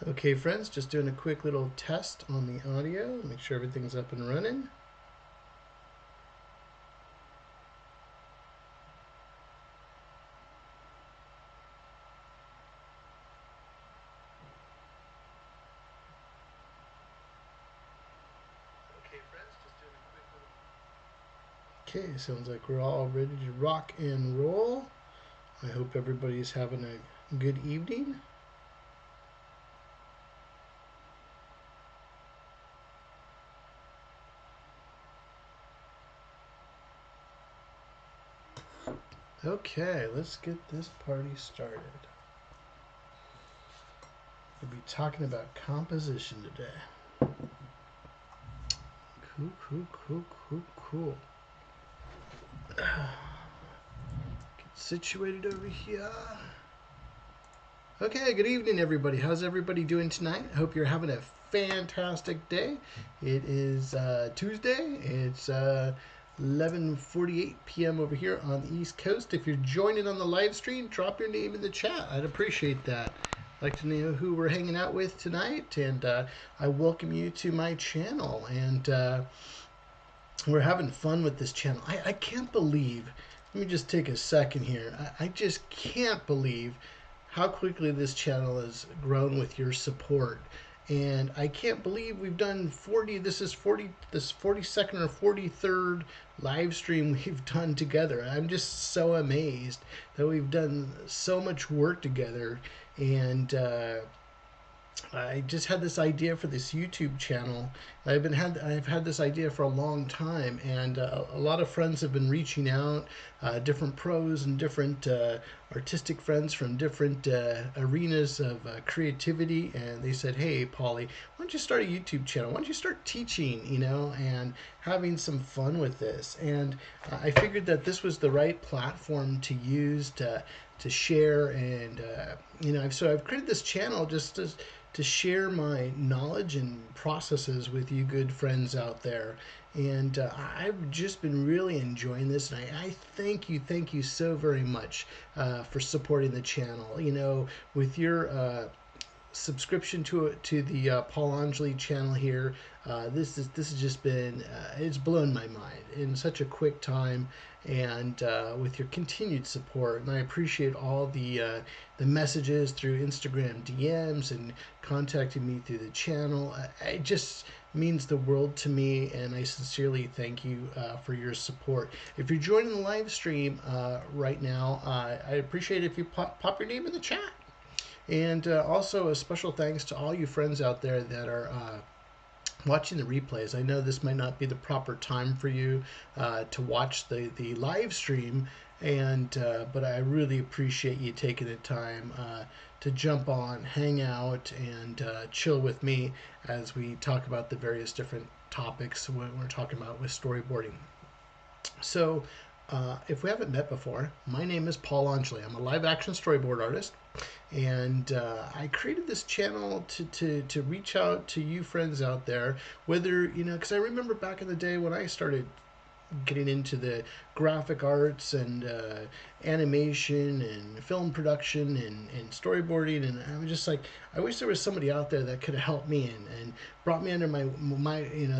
Okay, friends, just doing a quick little test on the audio. Make sure everything's up and running. Okay, friends, just doing a quick little... Okay, sounds like we're all ready to rock and roll. I hope everybody's having a good evening. Okay, let's get this party started. We'll be talking about composition today. Cool. Get situated over here. Okay, good evening, everybody. How's everybody doing tonight? I hope you're having a fantastic day. It is Tuesday. It's 11:48 p.m. over here on the East Coast. If you're joining on the live stream, drop your name in the chat. I'd appreciate that. I'd like to know who we're hanging out with tonight, and I welcome you to my channel. And we're having fun with this channel. I can't believe. Let me just take a second here. I just can't believe how quickly this channel has grown with your support. And I can't believe we've done 40, this 42nd or 43rd live stream we've done together. I'm just so amazed that we've done so much work together. And I just had this idea for this YouTube channel. I've had this idea for a long time, and a lot of friends have been reaching out, different pros and different artistic friends from different arenas of creativity, and they said, "Hey, Polly, why don't you start a YouTube channel? Why don't you start teaching, and having some fun with this?" And I figured that this was the right platform to use to share, and so I've created this channel just to share my knowledge and processes with you good friends out there. And I've just been really enjoying this, and I thank you so very much for supporting the channel. With your subscription to the Paul Angeli channel here. This has just been it's blown my mind in such a quick time, and with your continued support. And I appreciate all the messages through Instagram DMs and contacting me through the channel. It just means the world to me, and I sincerely thank you for your support. If you're joining the live stream right now, I appreciate it if you pop your name in the chat. And also a special thanks to all you friends out there that are watching the replays. I know this might not be the proper time for you to watch the live stream, and but I really appreciate you taking the time to jump on, hang out, and chill with me as we talk about the various different topics when we're talking about with storyboarding. So, if we haven't met before, my name is Paul Angeli. I'm a live action storyboard artist, and I created this channel to reach out to you friends out there, whether, because I remember back in the day when I started getting into the graphic arts and animation and film production and storyboarding, and I was just like, I wish there was somebody out there that could have helped me and brought me under my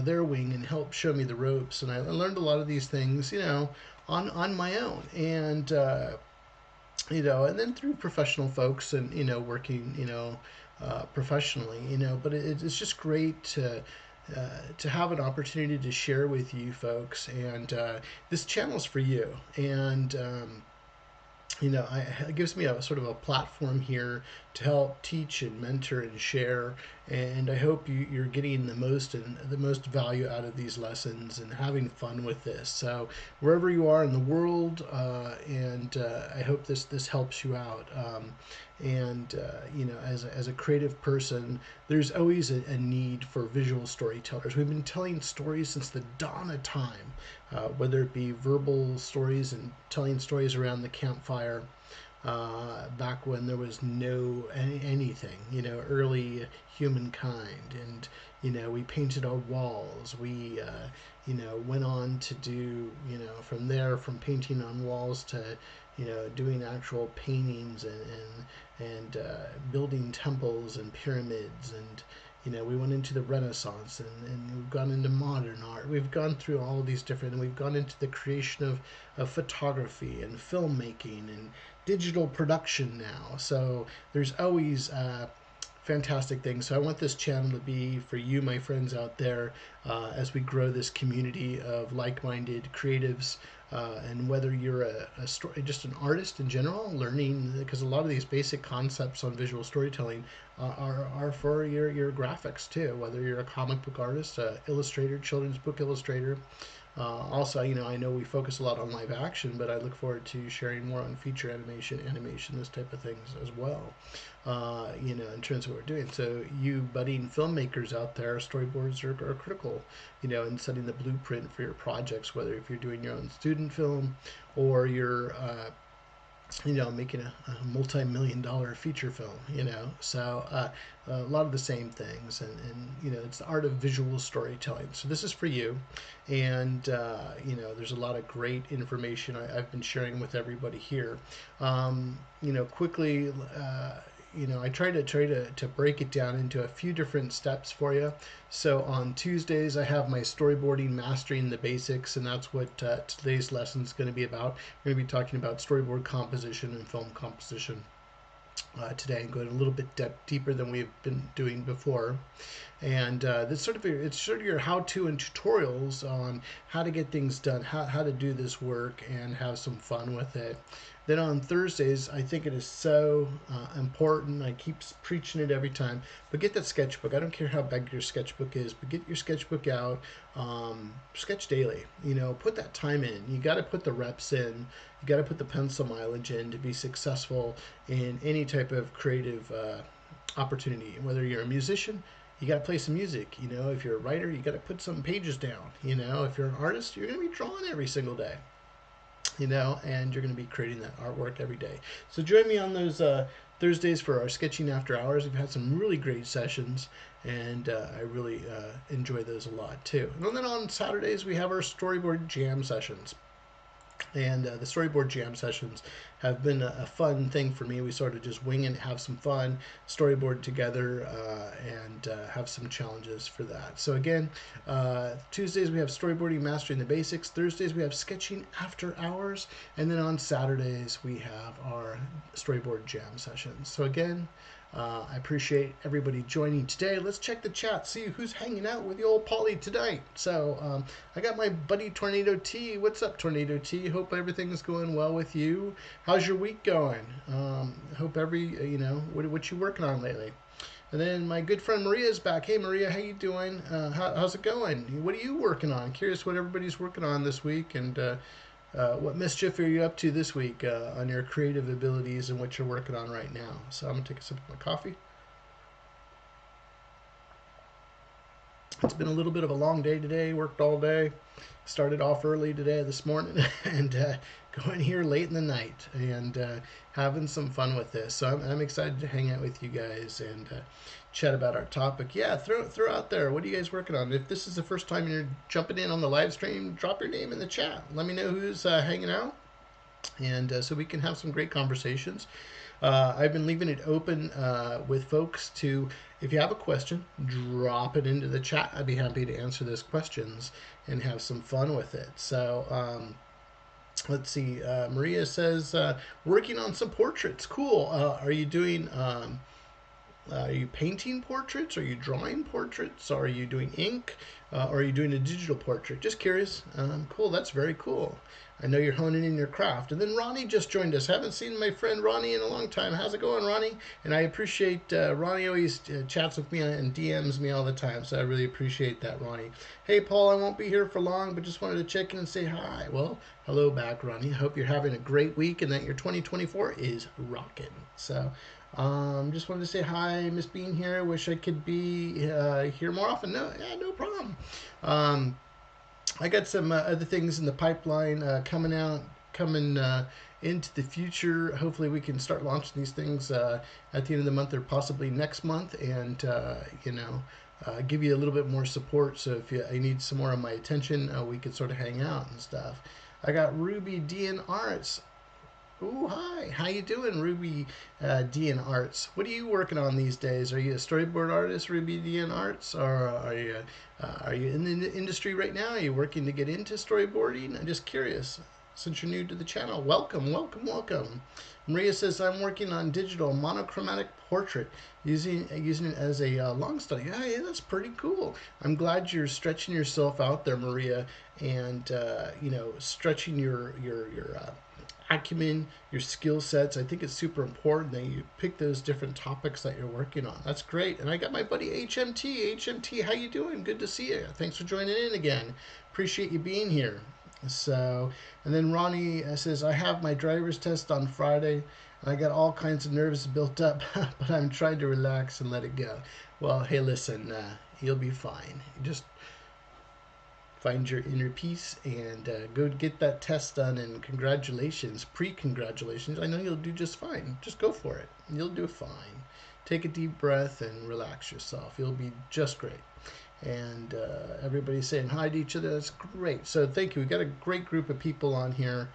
their wing and helped show me the ropes. And I learned a lot of these things on my own, and and then through professional folks and working professionally, but it's just great to have an opportunity to share with you folks, and this channel is for you. And it gives me a sort of a platform here to help teach and mentor and share. And I hope you're getting the most value out of these lessons and having fun with this. So wherever you are in the world, and I hope this helps you out. As a creative person, there's always a need for visual storytellers. We've been telling stories since the dawn of time, whether it be verbal stories and telling stories around the campfire, back when there was no anything, early humankind. And we painted our walls. We went on to do, from painting on walls to doing actual paintings and building temples and pyramids, and we went into the Renaissance, and we've gone into modern art. We've gone through all of these different, and we've gone into the creation of photography and filmmaking and digital production now. So there's always fantastic things. So I want this channel to be for you, my friends out there, as we grow this community of like-minded creatives. And whether you're just an artist in general, learning, because a lot of these basic concepts on visual storytelling are for your graphics too. Whether you're a comic book artist, illustrator, children's book illustrator. Also, I know we focus a lot on live action, but I look forward to sharing more on feature animation, those type of things as well. In terms of what we're doing. So you budding filmmakers out there, storyboards are critical, in setting the blueprint for your projects, whether if you're doing your own student film or you're making a multi-million-dollar feature film, so a lot of the same things, and it's the art of visual storytelling. So this is for you, and there's a lot of great information I've been sharing with everybody here. Quickly, I try to break it down into a few different steps for you. So on Tuesdays, I have my storyboarding, mastering the basics, and that's what today's lesson is going to be about. We're going to be talking about storyboard composition and film composition today, and going a little bit deeper than we've been doing before. And it's sort of your how-to and tutorials on how to get things done, how to do this work, and have some fun with it. Then on Thursdays, I think it is so important. I keep preaching it every time. But get that sketchbook. I don't care how big your sketchbook is, but get your sketchbook out. Sketch daily. Put that time in. You got to put the reps in. You got to put the pencil mileage in to be successful in any type of creative opportunity. Whether you're a musician, you got to play some music. If you're a writer, you got to put some pages down. If you're an artist, you're going to be drawing every single day. And you're going to be creating that artwork every day. So join me on those Thursdays for our sketching after hours. We've had some really great sessions, and I really enjoy those a lot too. And then on Saturdays, we have our storyboard jam sessions. And the storyboard jam sessions have been a fun thing for me. We sort of just wing it, have some fun, storyboard together, and have some challenges for that. So again, Tuesdays we have storyboarding, mastering the basics. Thursdays we have sketching after hours. And then on Saturdays we have our storyboard jam sessions. So again, I appreciate everybody joining today. Let's check the chat, see who's hanging out with the old Polly tonight. So I got my buddy Tornado T. What's up, Tornado T? Hope everything's going well with you. How's your week going? Hope what you working on lately? And then my good friend Maria's back. Hey Maria, how you doing? How's it going? What are you working on? Curious what everybody's working on this week, and what mischief are you up to this week on your creative abilities and what you're working on right now? So I'm going to take a sip of my coffee. It's been a little bit of a long day today. Worked all day. Started off early this morning and going here late in the night and having some fun with this. So I'm excited to hang out with you guys and chat about our topic. Yeah, throw out there. What are you guys working on? If this is the first time you're jumping in on the live stream, drop your name in the chat. Let me know who's hanging out, and so we can have some great conversations. I've been leaving it open with folks to, if you have a question, drop it into the chat. I'd be happy to answer those questions and have some fun with it. So let's see. Maria says, working on some portraits. Cool. Are you doing... are you painting portraits? Are you drawing portraits? Are you doing ink? Or are you doing a digital portrait? Just curious. Cool. That's very cool. I know you're honing in your craft. And then Ronnie just joined us. Haven't seen my friend Ronnie in a long time. How's it going, Ronnie? And I appreciate Ronnie always chats with me and DMs me all the time. So I really appreciate that, Ronnie. Hey, Paul, I won't be here for long, but just wanted to check in and say hi. Well, hello back, Ronnie. I hope you're having a great week and that your 2024 is rocking. So... just wanted to say hi, miss being here. Wish I could be here more often. No problem. I got some other things in the pipeline coming into the future. Hopefully we can start launching these things at the end of the month or possibly next month, and give you a little bit more support. So if you need some more of my attention, we could sort of hang out and stuff. I got Ruby DN Arts. Oh, hi. How you doing, Ruby D and Arts? What are you working on these days? Are you a storyboard artist, Ruby D and Arts, or are you in the industry right now? Are you working to get into storyboarding? I'm just curious. Since you're new to the channel, welcome, welcome, welcome. Maria says I'm working on digital monochromatic portrait using it as a long study. Yeah, that's pretty cool. I'm glad you're stretching yourself out there, Maria, and stretching your acumen, your skill sets. I think it's super important that you pick those different topics that you're working on. That's great. And I got my buddy HMT. HMT, how you doing? Good to see you. Thanks for joining in again. Appreciate you being here. So, and then Ronnie says, I have my driver's test on Friday. And I got all kinds of nerves built up, but I'm trying to relax and let it go. Well, hey, listen, you'll be fine. Just find your inner peace and go get that test done. And congratulations, pre-congratulations. I know you'll do just fine. Just go for it. You'll do fine. Take a deep breath and relax yourself. You'll be just great. And everybody's saying hi to each other. That's great. So thank you. We got a great group of people on here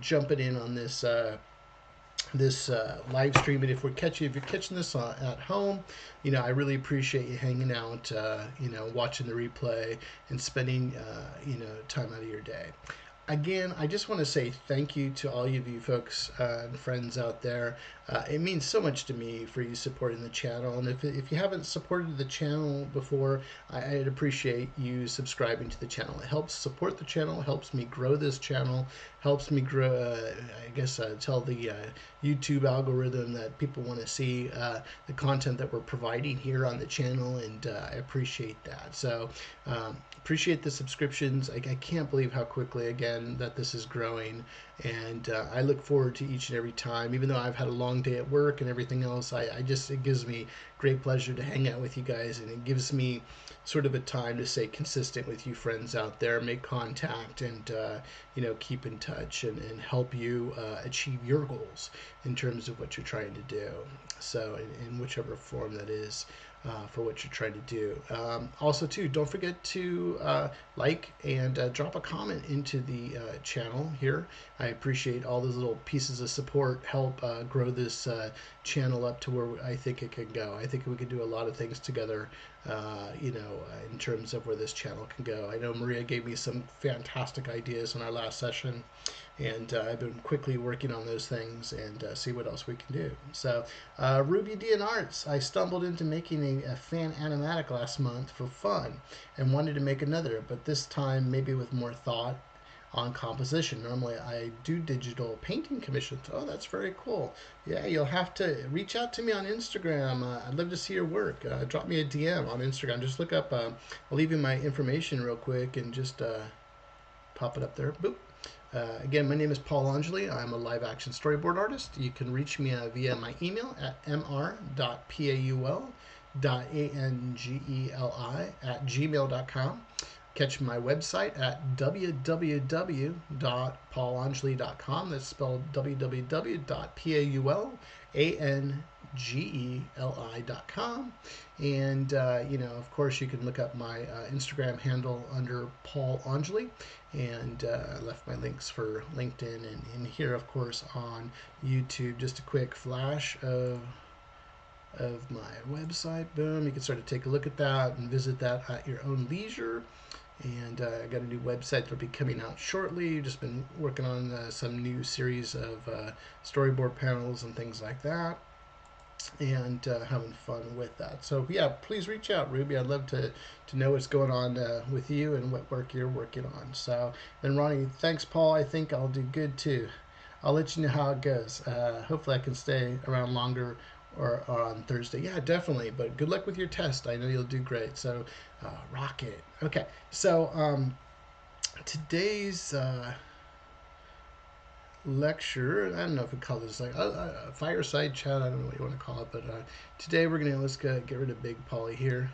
jumping in on this live stream. And if you're catching this at home, I really appreciate you hanging out, watching the replay and spending time out of your day. Again, I just want to say thank you to all of you folks and friends out there. It means so much to me for you supporting the channel. And if you haven't supported the channel before, I'd appreciate you subscribing to the channel. It helps support the channel, helps me grow this channel, helps me grow, tell the YouTube algorithm that people want to see the content that we're providing here on the channel, and I appreciate that. So appreciate the subscriptions. I can't believe how quickly, again, that this is growing, and I look forward to each and every time. Even though I've had a long day at work and everything else, it gives me great pleasure to hang out with you guys, and it gives me sort of a time to stay consistent with you friends out there, make contact, and keep in touch and help you achieve your goals in terms of what you're trying to do. So in whichever form that is. For what you're trying to do. Also, too, don't forget to like and drop a comment into the channel here. I appreciate all those little pieces of support, help grow this channel up to where I think it can go. I think we can do a lot of things together, in terms of where this channel can go. I know Maria gave me some fantastic ideas in our last session, and I've been quickly working on those things and see what else we can do. So Ruby D and Arts, I stumbled into making a fan animatic last month for fun and wanted to make another, but this time maybe with more thought on composition. Normally I do digital painting commissions. Oh, that's very cool. Yeah, you'll have to reach out to me on Instagram. I'd love to see your work. Drop me a DM on Instagram. Just look up, I'll leave you my information real quick and just pop it up there. Boop. Again, my name is Paul Angeli. I'm a live action storyboard artist. You can reach me via my email at mr.paul.angeli@gmail.com. Catch my website at www.paulangeli.com. That's spelled www.paulangeli.com. And, of course, you can look up my Instagram handle under Paul Angeli. And I left my links for LinkedIn and here, of course, on YouTube. Just a quick flash of my website. Boom. You can start to take a look at that and visit that at your own leisure. And I got a new website that'll be coming out shortly. Just been working on some new series of storyboard panels and things like that, and having fun with that. So yeah, please reach out, Ruby. I'd love to know what's going on with you and what work you're working on. So then Ronnie, thanks Paul. I think I'll do good too. I'll let you know how it goes. Hopefully I can stay around longer or on Thursday. Yeah, definitely. But good luck with your test. I know you'll do great. So rock it. Okay. So today's lecture, I don't know if we call this like a fireside chat. I don't know what you want to call it. But today let's get rid of Big Polly here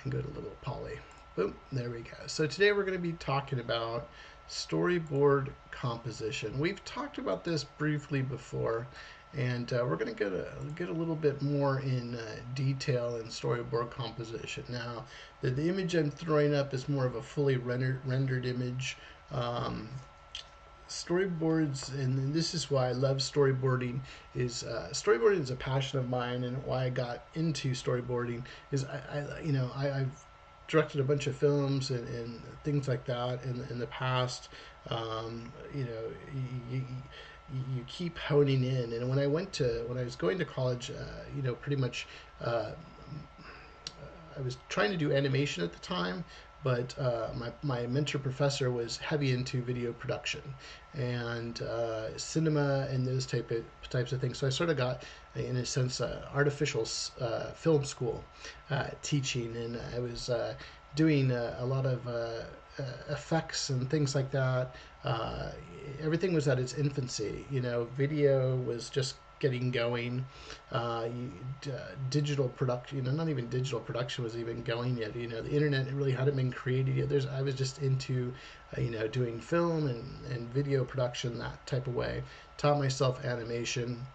and go to Little Polly. Boom. There we go. So today we're going to be talking about storyboard composition. We've talked about this briefly before, and we're going to get a little bit more in detail in storyboard composition. Now, the image I'm throwing up is more of a fully rendered image. storyboards, and this is why I love storyboarding. Is storyboarding is a passion of mine, and why I got into storyboarding is I've directed a bunch of films and things like that in the past. You know, you keep honing in, and when I was going to college, pretty much. I was trying to do animation at the time, but my mentor professor was heavy into video production and cinema and those types of things. So I sort of got, in a sense, artificial film school teaching, and I was doing a lot of effects and things like that. Uh, Everything was at its infancy. Video was just getting going. Digital production, not even digital production was even going yet. The internet really hadn't been created yet. I was just into, doing film and video production that type of way. Taught myself animation,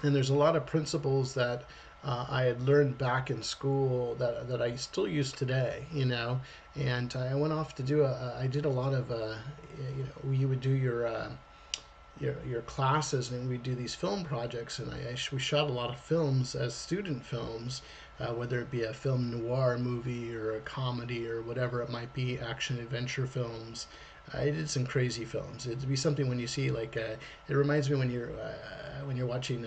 and there's a lot of principles that I had learned back in school that I still use today, and I went off to I did a lot of, you would do your classes, and we do these film projects, and we shot a lot of films as student films, whether it be a film noir movie or a comedy or whatever it might be, action adventure films. I did some crazy films. It'd be something when you see it reminds me when you're watching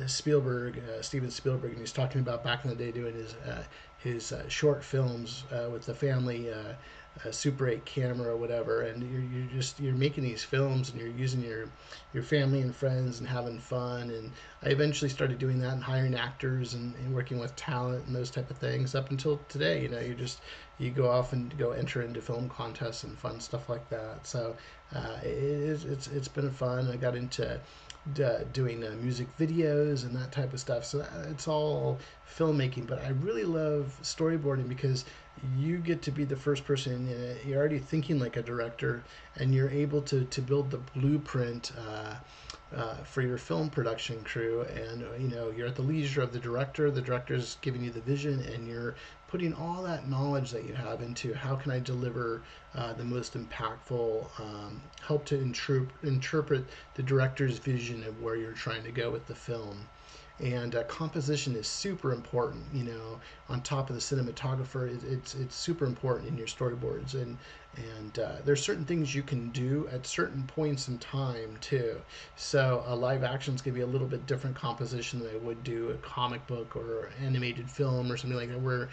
Steven Spielberg, and he's talking about back in the day doing his short films with the family Super 8 camera or whatever, and you're making these films, and you're using your family and friends and having fun. And I eventually started doing that and hiring actors and working with talent and those type of things up until today. You go off and go enter into film contests and fun stuff like that. So it's been fun. I got into doing music videos and that type of stuff. So it's all filmmaking, but I really love storyboarding because you get to be the first person. You're already thinking like a director, and you're able to build the blueprint for your film production crew. And you're at the leisure of the director. The director's giving you the vision, and you're putting all that knowledge that you have into how can I deliver the most impactful, help to interpret the director's vision of where you're trying to go with the film. And composition is super important. On top of the cinematographer, it's super important in your storyboards, and there's certain things you can do at certain points in time too. So a live action is going to be a little bit different composition than I would do a comic book or animated film or something like that, where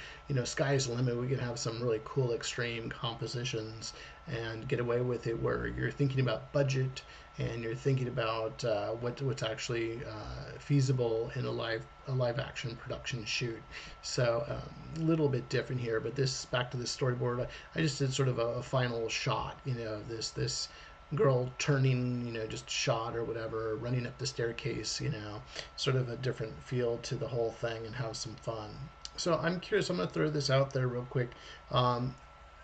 sky's the limit. We can have some really cool extreme compositions and get away with it, where you're thinking about budget and you're thinking about what's actually feasible in a live action production shoot. So a little bit different here, but back to this storyboard, I just did sort of a final shot, this girl turning, just shot or whatever, running up the staircase, sort of a different feel to the whole thing, and have some fun. So I'm curious. I'm going to throw this out there real quick.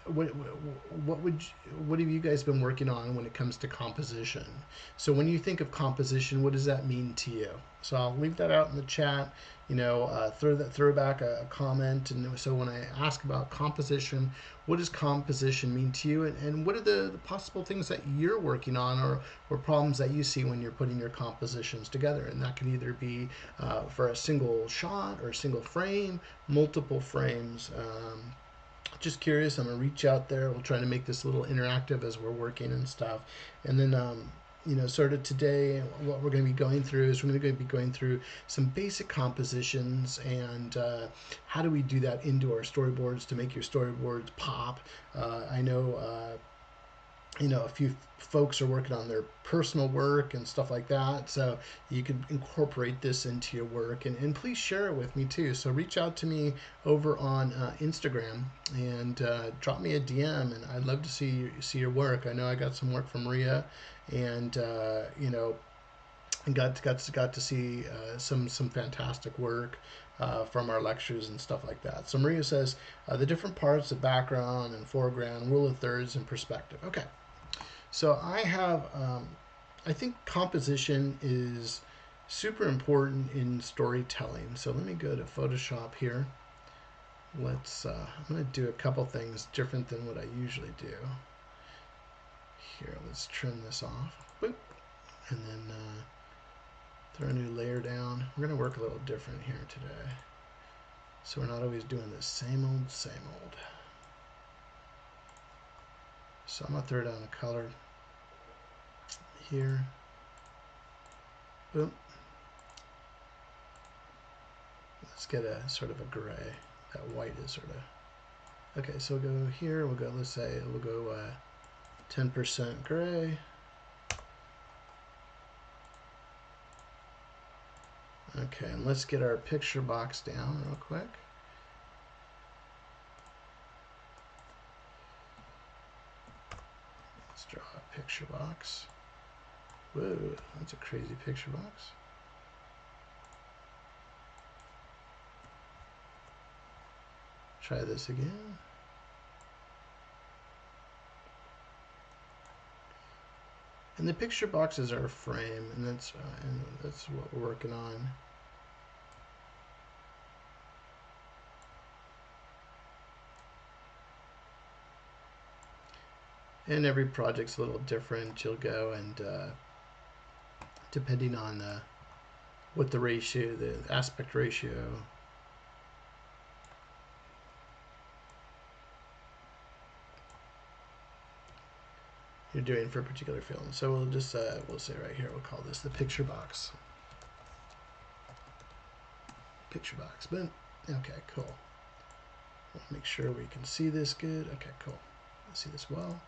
What have you guys been working on when it comes to composition? So when you think of composition, what does that mean to you? So I'll leave that out in the chat. Throw back a comment. And so when I ask about composition, what does composition mean to you, and what are the possible things that you're working on, or problems that you see when you're putting your compositions together? And that can either be for a single shot or a single frame, multiple frames. Just curious. I'm gonna reach out there. We'll try to make this a little interactive as we're working and stuff. And then sort of today, what we're going to be going through is we're going to be going through some basic compositions, and how do we do that into our storyboards to make your storyboards pop. I know a few folks are working on their personal work and stuff like that, so you can incorporate this into your work, and please share it with me too. So reach out to me over on Instagram, and drop me a DM, and I'd love to see your work. I know I got some work from Maria, and and got to see some fantastic work from our lectures and stuff like that. So Maria says the different parts, the background and foreground, rule of thirds, and perspective. Okay. So I think composition is super important in storytelling. So let me go to Photoshop here. I'm going to do a couple things different than what I usually do. Here, let's trim this off. Boop. And then throw a new layer down. We're going to work a little different here today. So we're not always doing the same old, same old. So I'm going to throw down a color here. Boom. Let's get a sort of a gray. That white is sort of... Okay, so we'll go here. We'll go, let's say, we'll go 10% gray. Okay, and let's get our picture box down real quick. Let's draw a picture box. Whoa, that's a crazy picture box. Try this again. And the picture box is our frame, and that's what we're working on. And every project's a little different. You'll go and depending on what the ratio, the aspect ratio. You're doing for a particular film. So we'll just we'll say right here, we'll call this the picture box. Picture box. But okay, cool. We'll make sure we can see this good. Okay, cool. See this well.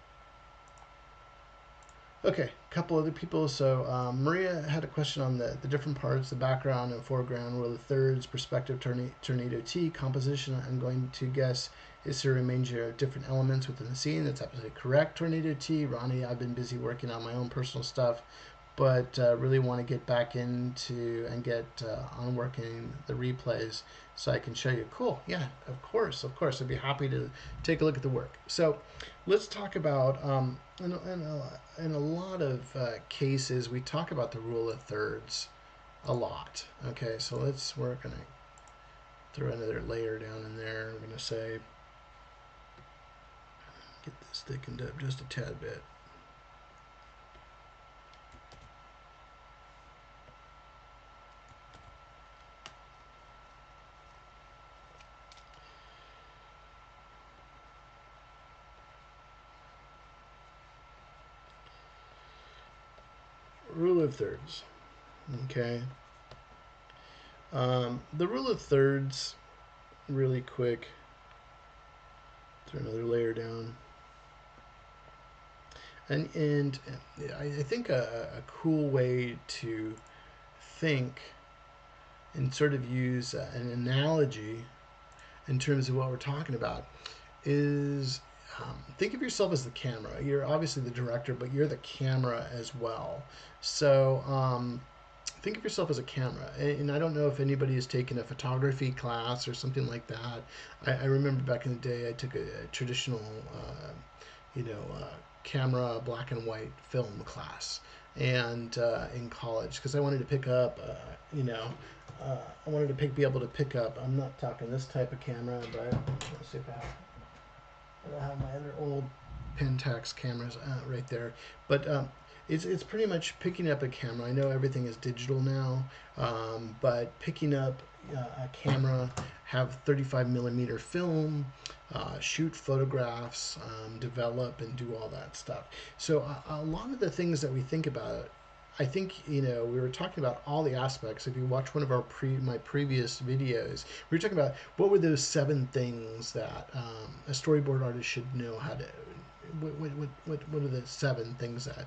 Okay, a couple other people. So Maria had a question on the different parts, the background and foreground, rule of thirds, perspective, tornado T, composition. I'm going to guess is there a range of different elements within the scene. That's absolutely correct. Tornado T, Ronnie, I've been busy working on my own personal stuff, but really want to get back into and get on working the replays so I can show you. Cool. Yeah, of course. I'd be happy to take a look at the work. So let's talk about, in a lot of cases, we talk about the rule of thirds a lot. Okay, so we're going to throw another layer down in there. We're going to say, get this thickened up just a tad bit. Rule of thirds. Okay. The rule of thirds, really quick. Throw another layer down. And I think a cool way to think and sort of use an analogy in terms of what we're talking about is think of yourself as the camera. You're obviously the director, but you're the camera as well. So think of yourself as a camera. And I don't know if anybody has taken a photography class or something like that. I remember back in the day I took a traditional, camera black and white film class, and in college, because I wanted to pick up, I wanted to be able to pick up. I'm not talking this type of camera, but let's see if I have my other old Pentax cameras right there. But it's pretty much picking up a camera. I know everything is digital now, but picking up a camera, have 35 millimeter film, shoot photographs, develop and do all that stuff. So a lot of the things that we think about, I think, we were talking about all the aspects. If you watch one of our my previous videos, we were talking about what were those 7 things that a storyboard artist should know how to. What are the 7 things that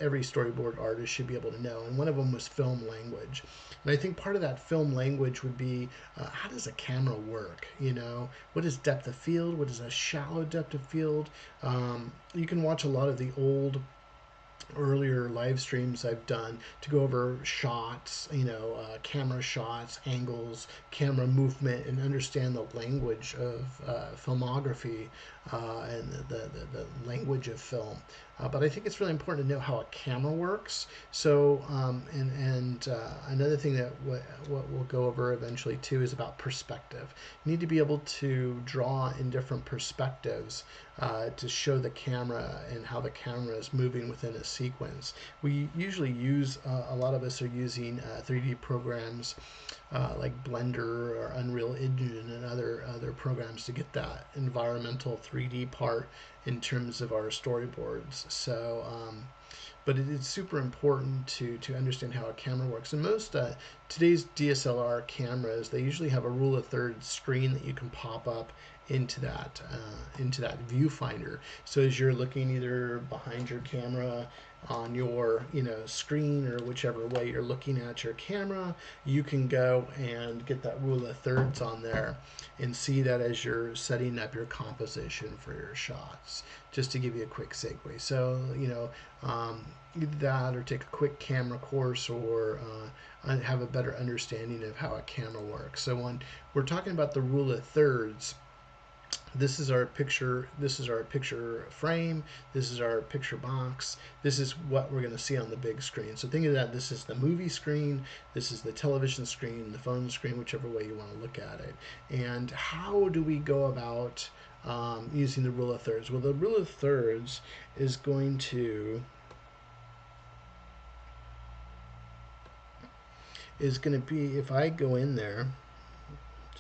every storyboard artist should be able to know? And one of them was film language. And I think part of that film language would be how does a camera work? What is depth of field? What is a shallow depth of field? You can watch a lot of the old earlier live streams I've done to go over shots, camera shots, angles, camera movement, and understand the language of filmography and the language of film. But I think it's really important to know how a camera works. So, another thing that what we'll go over eventually too is about perspective. You need to be able to draw in different perspectives to show the camera and how the camera is moving within a sequence. We usually use, a lot of us are using 3D programs like Blender or Unreal Engine and other programs to get that environmental 3D part in terms of our storyboards. So, but it is super important to understand how a camera works. And most today's DSLR cameras, they usually have a rule of thirds screen that you can pop up into that viewfinder. So as you're looking either behind your camera on your screen or whichever way you're looking at your camera, you can go and get that rule of thirds on there and see that as you're setting up your composition for your shots. Just to give you a quick segue. So either that or take a quick camera course or have a better understanding of how a camera works. So when we're talking about the rule of thirds, this is our picture frame, this is our picture box, this is what we're going to see on the big screen. So think of that, this is the movie screen, this is the television screen, the phone screen, whichever way you want to look at it. And how do we go about using the rule of thirds? Well, the rule of thirds is going to be, if I go in there,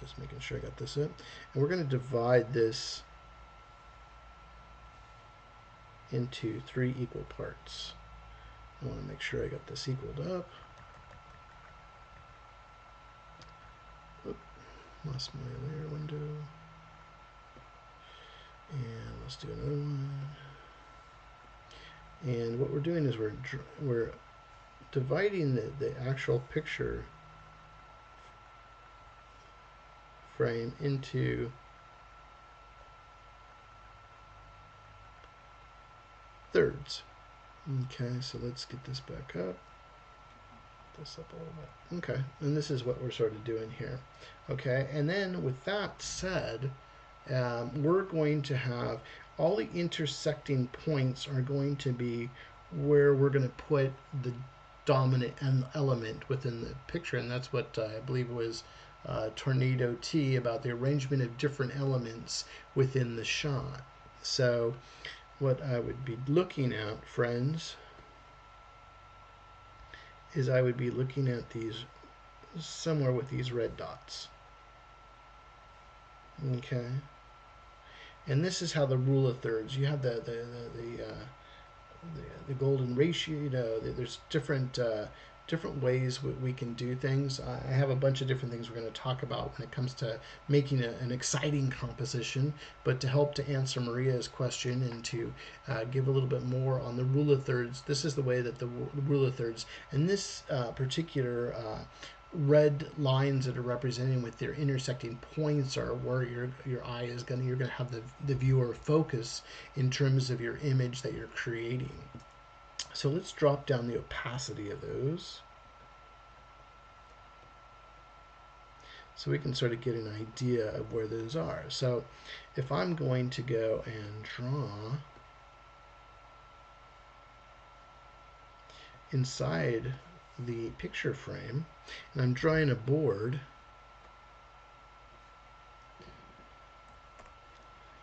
just making sure I got this up, and we're going to divide this into 3 equal parts. I want to make sure I got this equaled up. Oop, lost my layer window. And let's do another one. And what we're doing is we're dividing the actual picture frame into thirds. Okay, so let's get this back up. This up a little bit. Okay, and this is what we're sort of doing here. Okay, and then with that said, we're going to have all the intersecting points are going to be where we're going to put the dominant element within the picture, and that's what I believe was Tornado T about the arrangement of different elements within the shot. So what I would be looking at, friends, is I would be looking at these somewhere with these red dots. Okay, and this is how the rule of thirds. You have the golden ratio. There's different ways we can do things. I have a bunch of different things we're going to talk about when it comes to making an exciting composition. But to help to answer Maria's question and to give a little bit more on the rule of thirds, this is the way that the rule of thirds, and this particular red lines that are representing with their intersecting points are where your eye is you're gonna have the viewer focus in terms of your image that you're creating. So let's drop down the opacity of those so we can sort of get an idea of where those are. So if I'm going to go and draw inside the picture frame, and I'm drawing a board,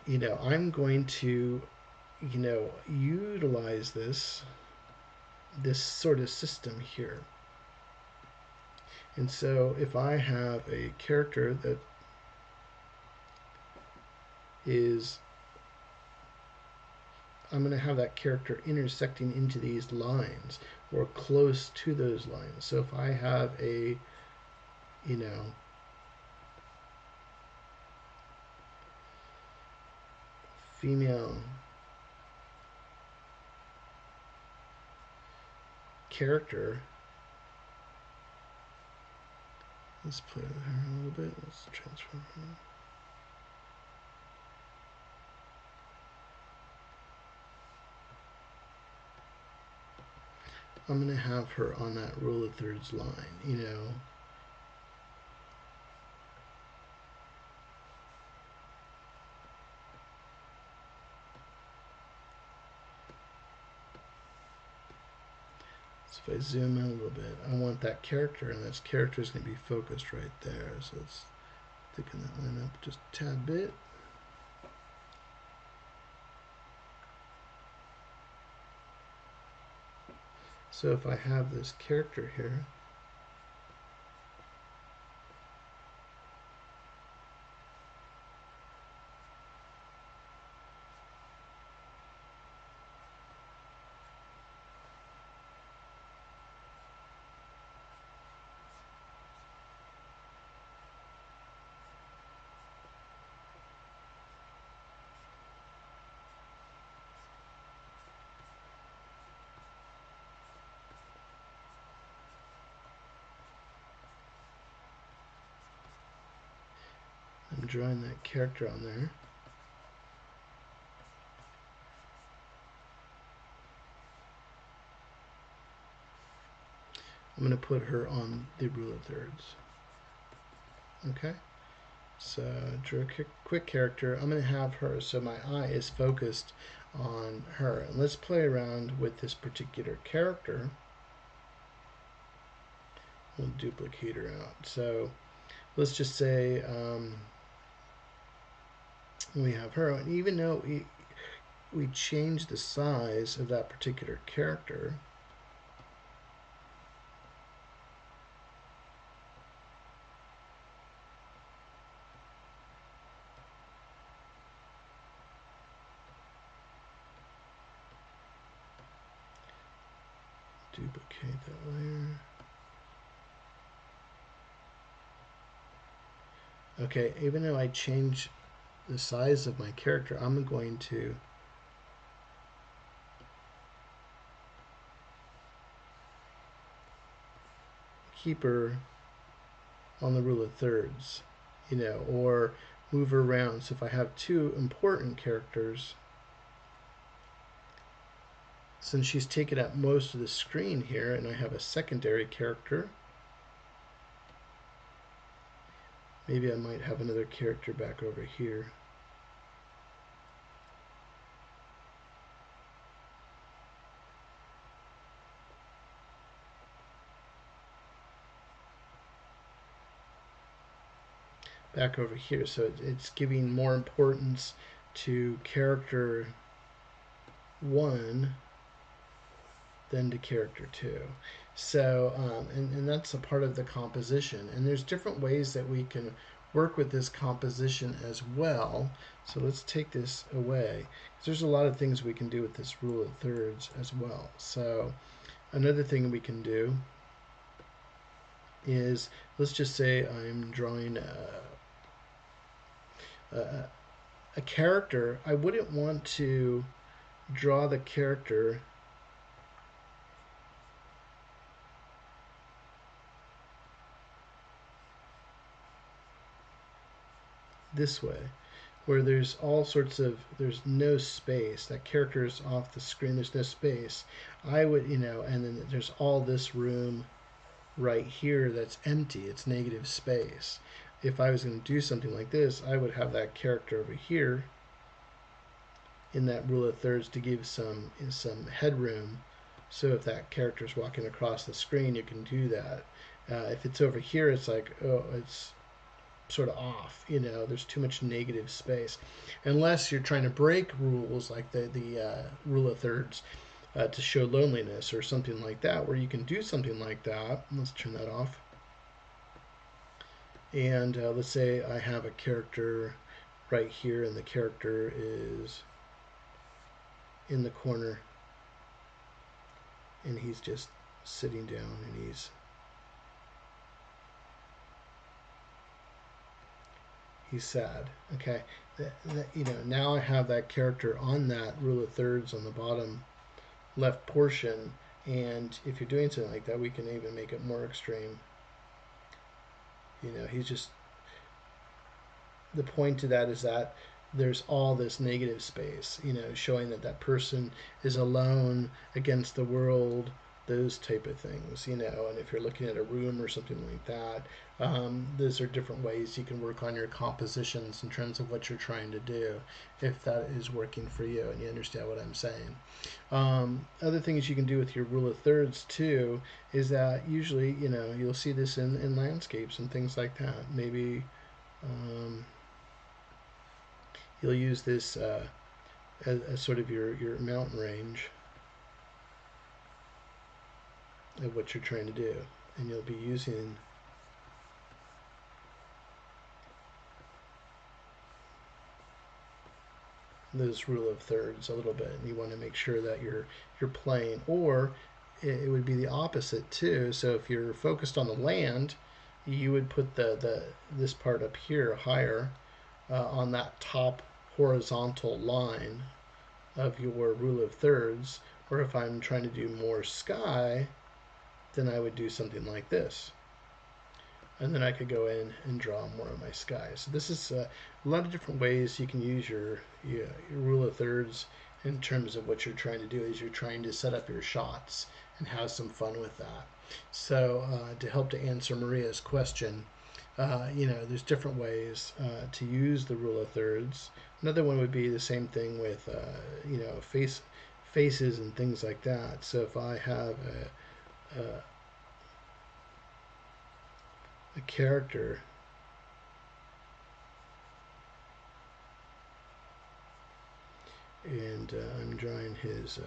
I'm going to, utilize this sort of system here. And so if I have a character that is, I'm going to have that character intersecting into these lines or close to those lines. So if I have a, female character, let's play with her a little bit. Let's transform her. I'm going to have her on that rule of thirds line, you know. So if I zoom in a little bit, I want that character, and this character is going to be focused right there. So let's thicken that line up just a tad bit. So if I have this character here, I'm drawing that character on there. I'm going to put her on the rule of thirds. Okay, so draw a quick character. I'm going to have her so my eye is focused on her. And let's play around with this particular character. We'll duplicate her out. So let's just say we have her, and even though we change the size of that particular character, duplicate that layer. Okay, even though I change the size of my character, I'm going to keep her on the rule of thirds, you know, or move her around. So if I have two important characters, since she's taken up most of the screen here, and I have a secondary character, maybe I might have another character back over here. Back over here, so it's giving more importance to character 1 than to character 2. So and that's a part of the composition, and there's different ways that we can work with this composition as well. So let's take this away. There's a lot of things we can do with this rule of thirds as well. So another thing we can do is, let's just say I'm drawing a character. I wouldn't want to draw the character this way, where there's all sorts of, there's no space. That character is off the screen, there's no space. I would, you know, and then there's all this room right here that's empty, it's negative space. If I was going to do something like this, I would have that character over here in that rule of thirds to give some headroom. So if that character is walking across the screen, you can do that. If it's over here, it's like, oh, it's sort of off, you know, there's too much negative space. Unless you're trying to break rules like the rule of thirds to show loneliness or something like that, where you can do something like that. Let's turn that off. And let's say I have a character right here, and the character is in the corner, and he's just sitting down, and he's sad. Okay, you know, now I have that character on that rule of thirds on the bottom left portion, and if you're doing something like that, we can even make it more extreme. You know, he's just, the point to that is that there's all this negative space, you know, showing that that person is alone against the world, those type of things, you know. And if you're looking at a room or something like that, those are different ways you can work on your compositions in terms of what you're trying to do, if that is working for you and you understand what I'm saying. Other things you can do with your rule of thirds too is that usually, you know, you'll see this in landscapes and things like that. Maybe you'll use this as sort of your mountain range of what you're trying to do, and you'll be using those rule of thirds a little bit, and you want to make sure that you're playing. Or it would be the opposite too. So if you're focused on the land, you would put this part up here higher on that top horizontal line of your rule of thirds. Or if I'm trying to do more sky, then I would do something like this. And then I could go in and draw more of my sky. So this is a lot of different ways you can use your rule of thirds in terms of what you're trying to do as you're trying to set up your shots and have some fun with that. So to help to answer Maria's question, you know, there's different ways to use the rule of thirds. Another one would be the same thing with, you know, faces and things like that. So if I have a character and I'm drawing his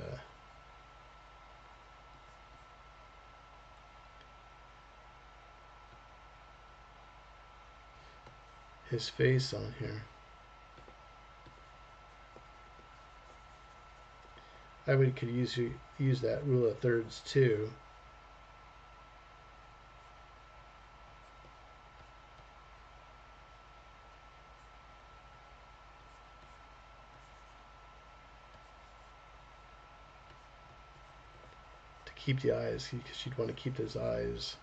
face on here, I could use that rule of thirds too. To keep the eyes, because you'd want to keep those eyes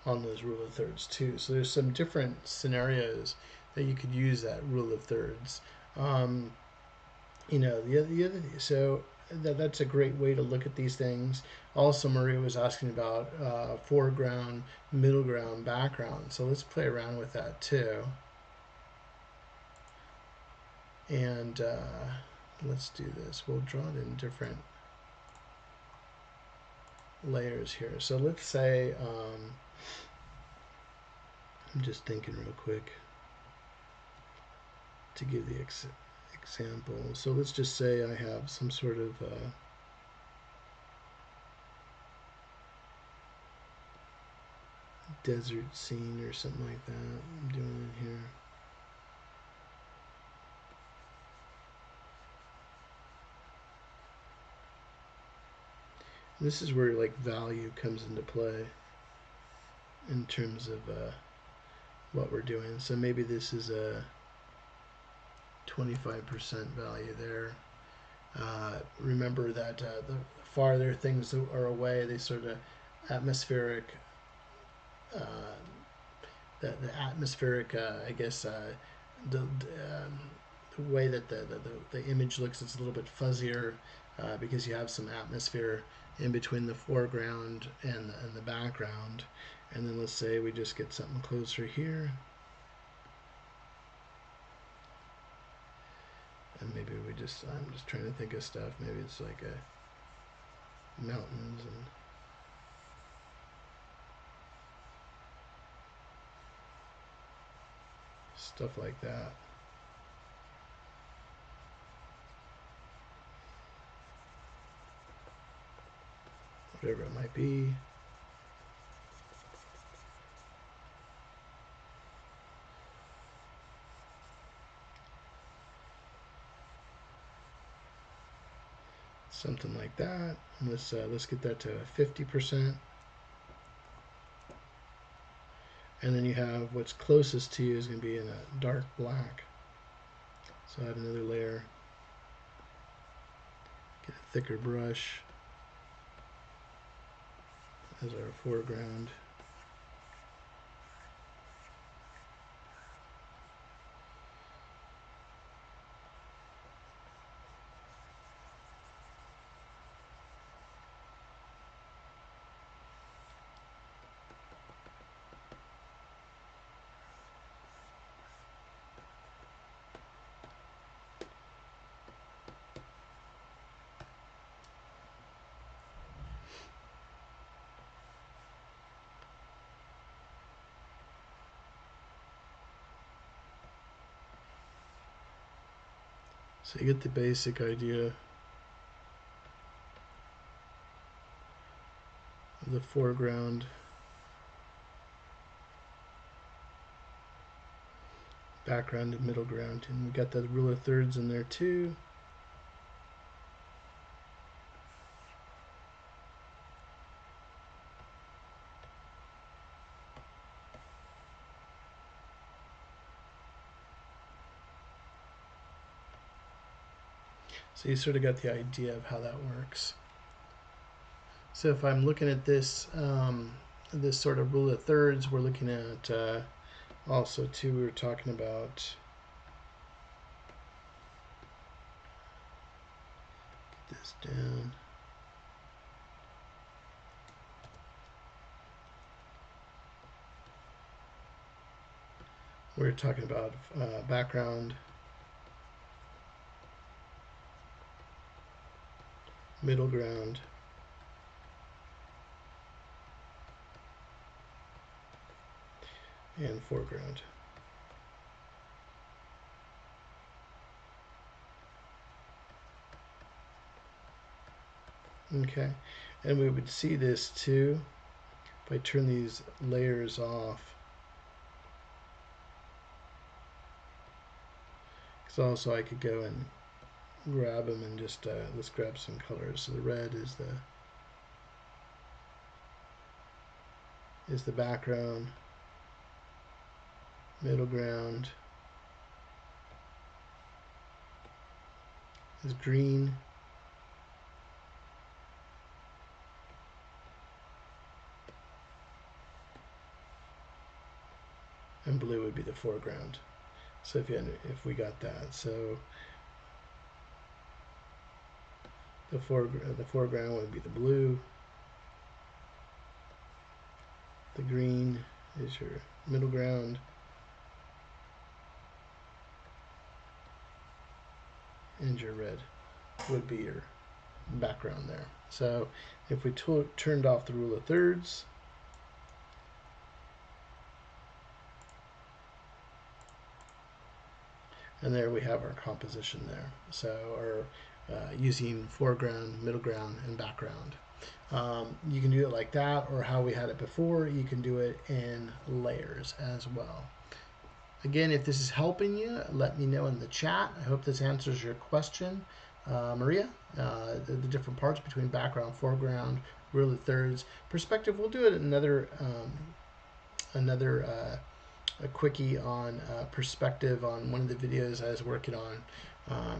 on those rule of thirds too. So there's some different scenarios that you could use that rule of thirds. You know, the other so that's a great way to look at these things. Also, Maria was asking about foreground, middle ground, background. So let's play around with that too. And let's do this. We'll draw it in different layers here. So let's say, I'm just thinking real quick to give the example. So let's just say I have some sort of desert scene or something like that I'm doing it here. This is where like value comes into play in terms of what we're doing. So maybe this is a 25% value there. Remember that the farther things are away, they sort of atmospheric, the atmospheric, I guess, the way that the image looks, it's a little bit fuzzier because you have some atmosphere in between the foreground and the background. And then let's say we just get something closer here. And maybe I'm just trying to think of stuff. Maybe it's like mountains and stuff like that. Whatever it might be. Something like that. And let's get that to 50%. And then you have what's closest to you is going to be in a dark black. So add another layer. Get a thicker brush as our foreground. So you get the basic idea of the foreground, background, and middle ground. And we got the rule of thirds in there too. So you sort of got the idea of how that works. So if I'm looking at this, this sort of rule of thirds, we're looking at also too, we were talking about this down. We're talking about background, middle ground, and foreground. Okay, and we would see this too if I turn these layers off. Because also I could go and grab them and just let's grab some colors. So the red is the background, middle ground is green, and blue would be the foreground. So if we got that, so the foreground would be the blue, the green is your middle ground, and your red would be your background there. So if we turned off the rule of thirds, and there we have our composition there. So our using foreground, middle ground, and background. You can do it like that, or how we had it before. You can do it in layers as well. Again, if this is helping you, let me know in the chat. I hope this answers your question, Maria. The different parts between background, foreground, rule of thirds, perspective. We'll do it another a quickie on perspective on one of the videos I was working on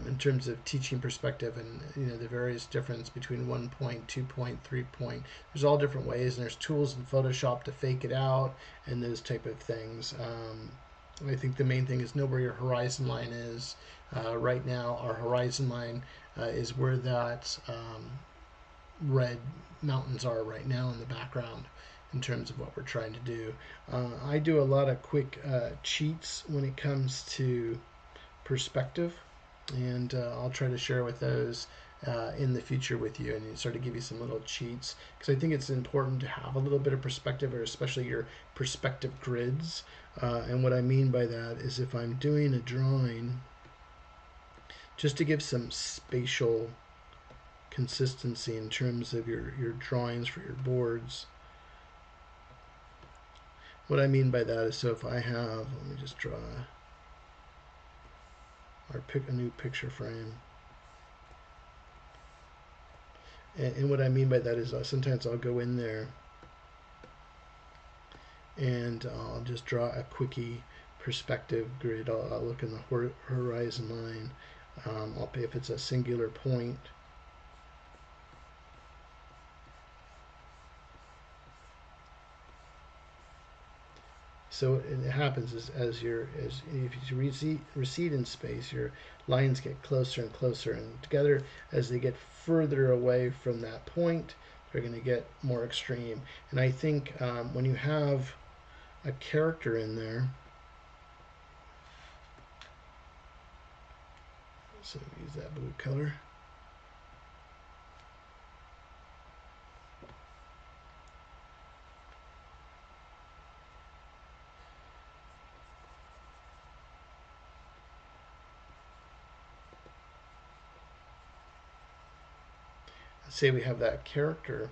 in terms of teaching perspective, and the various difference between 1 point, 2 point, 3 point. There's all different ways, and there's tools in Photoshop to fake it out and those type of things. I think the main thing is know where your horizon line is. Right now, our horizon line is where that red mountains are right now in the background in terms of what we're trying to do. I do a lot of quick cheats when it comes to perspective, and I'll try to share with those in the future with you, and sort of give you some little cheats, because I think it's important to have a little bit of perspective, or especially your perspective grids. And what I mean by that is if I'm doing a drawing, just to give some spatial consistency in terms of your drawings for your boards. What I mean by that is, so if I have, let me just draw or pick a new picture frame. And what I mean by that is sometimes I'll go in there and I'll just draw a quickie perspective grid. I'll look in the horizon line. I'll pay if it's a singular point. So it happens if you recede in space, your lines get closer and closer, and together as they get further away from that point, they're going to get more extreme. And I think when you have a character in there, so use that blue color. say we have that character,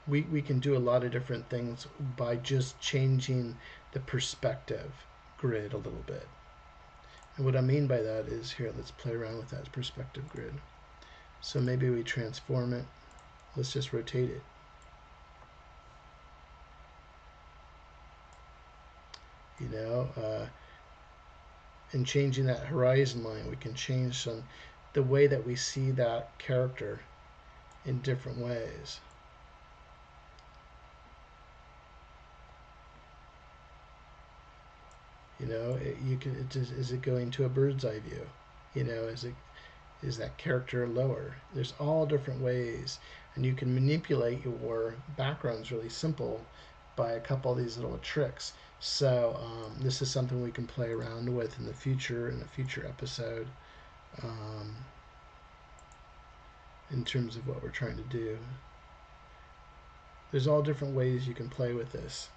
we can do a lot of different things by just changing the perspective grid a little bit. And what I mean by that is, here, let's play around with that perspective grid. So maybe we transform it. Let's just rotate it. You know, and changing that horizon line, we can change the way that we see that character in different ways. You know, is it going to a bird's eye view? You know, is that character lower? There's all different ways, and you can manipulate your backgrounds really simple by a couple of these little tricks. So this is something we can play around with in the future, in a future episode, in terms of what we're trying to do. There's all different ways you can play with this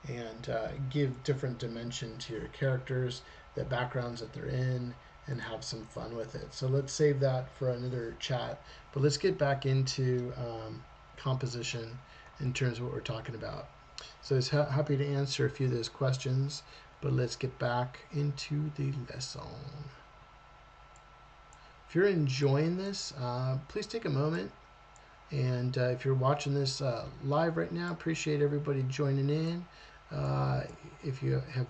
and give different dimension to your characters, the backgrounds that they're in, and have some fun with it. So let's save that for another chat, but let's get back into composition in terms of what we're talking about. So I was happy to answer a few of those questions, but let's get back into the lesson. If you're enjoying this, please take a moment. And if you're watching this live right now, appreciate everybody joining in. If you have,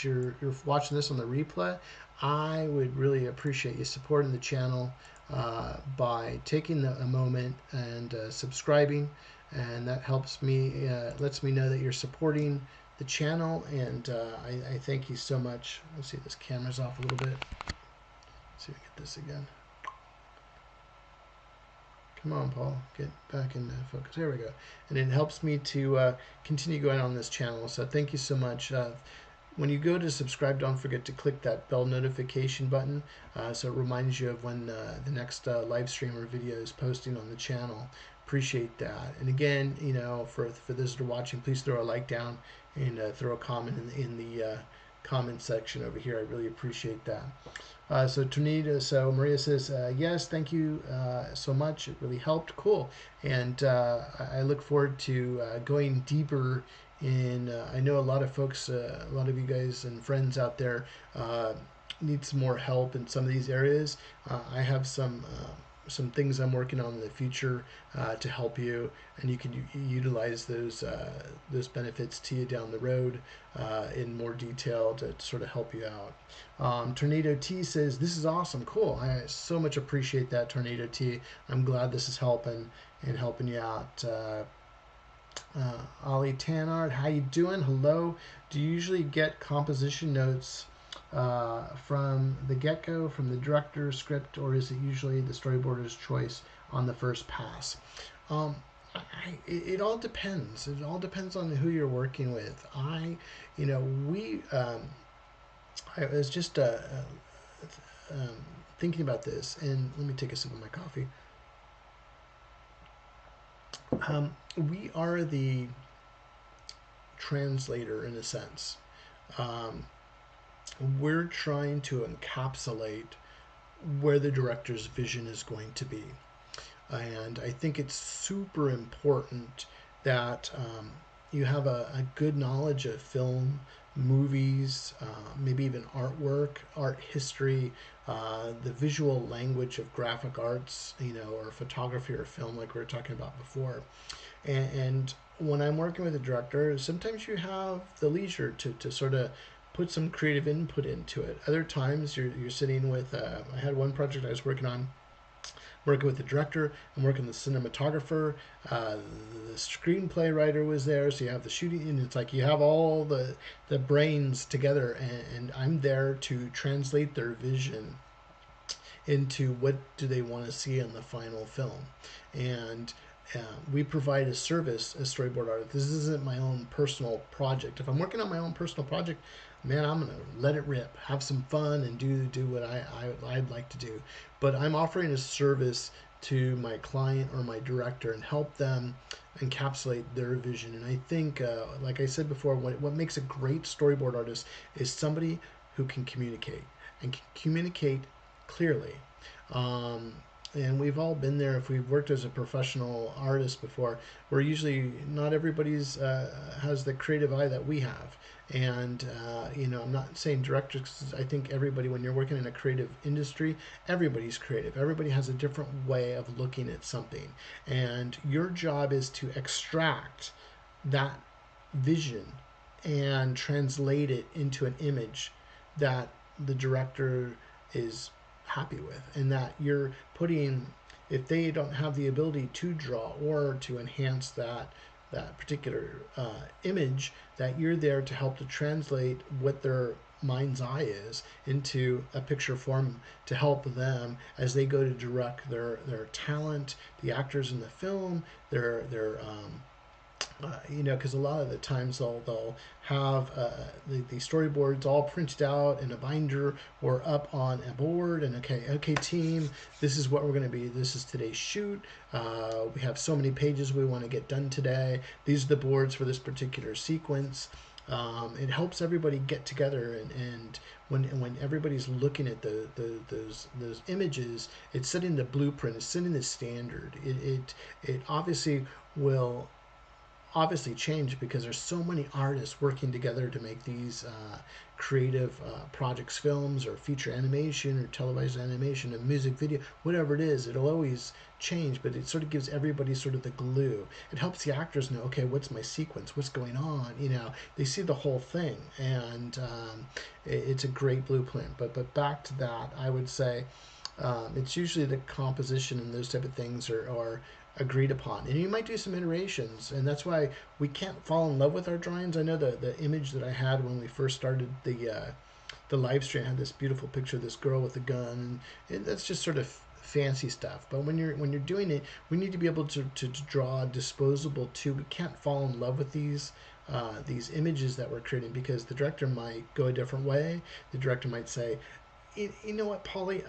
you're watching this on the replay, I would really appreciate you supporting the channel by taking a moment and subscribing, and that helps me, lets me know that you're supporting the channel, and I thank you so much. Let's see, this camera's off a little bit. Let's see if we get this again. Come on, Paul, get back into focus. There we go. And it helps me to continue going on this channel. So thank you so much. When you go to subscribe, don't forget to click that bell notification button so it reminds you of when the next live stream or video is posting on the channel. Appreciate that. And again, you know, for those that are watching, please throw a like down and throw a comment in the comment section over here. I really appreciate that. So Maria says, yes, thank you so much. It really helped. Cool. And I look forward to going deeper in, I know a lot of folks, a lot of you guys and friends out there need some more help in some of these areas. I have some things I'm working on in the future to help you, and you can utilize those benefits to you down the road in more detail to sort of help you out. Tornado T says, this is awesome. Cool. I so much appreciate that, Tornado T. I'm glad this is helping you out. Ollie Tannard, how you doing? Hello. Do you usually get composition notes from the get-go, from the director's script, or is it usually the storyboarder's choice on the first pass? It all depends. It all depends on who you're working with. I was just thinking about this, and let me take a sip of my coffee. We are the translator in a sense. We're trying to encapsulate where the director's vision is going to be. And I think it's super important that you have a good knowledge of film, movies, maybe even artwork, art history, the visual language of graphic arts, or photography or film like we were talking about before. And when I'm working with a director, sometimes you have the leisure to sort of put some creative input into it. Other times you're sitting with, I had one project I was working on, working with the director and working with the cinematographer. The screenplay writer was there, so you have the shooting, and it's like you have all the brains together, and I'm there to translate their vision into what do they want to see in the final film. And we provide a service as storyboard artists. This isn't my own personal project. If I'm working on my own personal project, man, I'm gonna let it rip, have some fun, and do what I'd like to do. But I'm offering a service to my client or my director and help them encapsulate their vision. And I think, like I said before, what makes a great storyboard artist is somebody who can communicate and can communicate clearly. and we've all been there if we've worked as a professional artist before, where usually not everybody's has the creative eye that we have. And you know, I'm not saying directors, 'cause I think everybody, when you're working in a creative industry, everybody's creative, everybody has a different way of looking at something, and your job is to extract that vision and translate it into an image that the director is happy with, and that you're putting, if they don't have the ability to draw or to enhance that particular image, that you're there to help to translate what their mind's eye is into a picture form, to help them as they go to direct their talent, the actors in the film, their you know, because a lot of the times they'll have the storyboards all printed out in a binder or up on a board, and okay team, this is what we're going to be, this is today's shoot, we have so many pages we want to get done today, these are the boards for this particular sequence. It helps everybody get together, and when everybody's looking at those images, it's setting the blueprint, it's setting the standard. It obviously will change, because there's so many artists working together to make these creative projects, films, or feature animation, or televised animation, and music video, whatever it is. It'll always change, but it sort of gives everybody sort of the glue. It helps the actors know, okay, what's my sequence, what's going on, you know, they see the whole thing, and it's a great blueprint. But back to that, I would say it's usually the composition and those type of things are agreed upon, and you might do some iterations, and that's why we can't fall in love with our drawings. I know the image that I had when we first started the live stream had this beautiful picture of this girl with a gun, and that's just sort of fancy stuff. But when you're doing it, we need to be able to draw disposable too. We can't fall in love with these images that we're creating, because the director might go a different way. The director might say, you know what, Polly,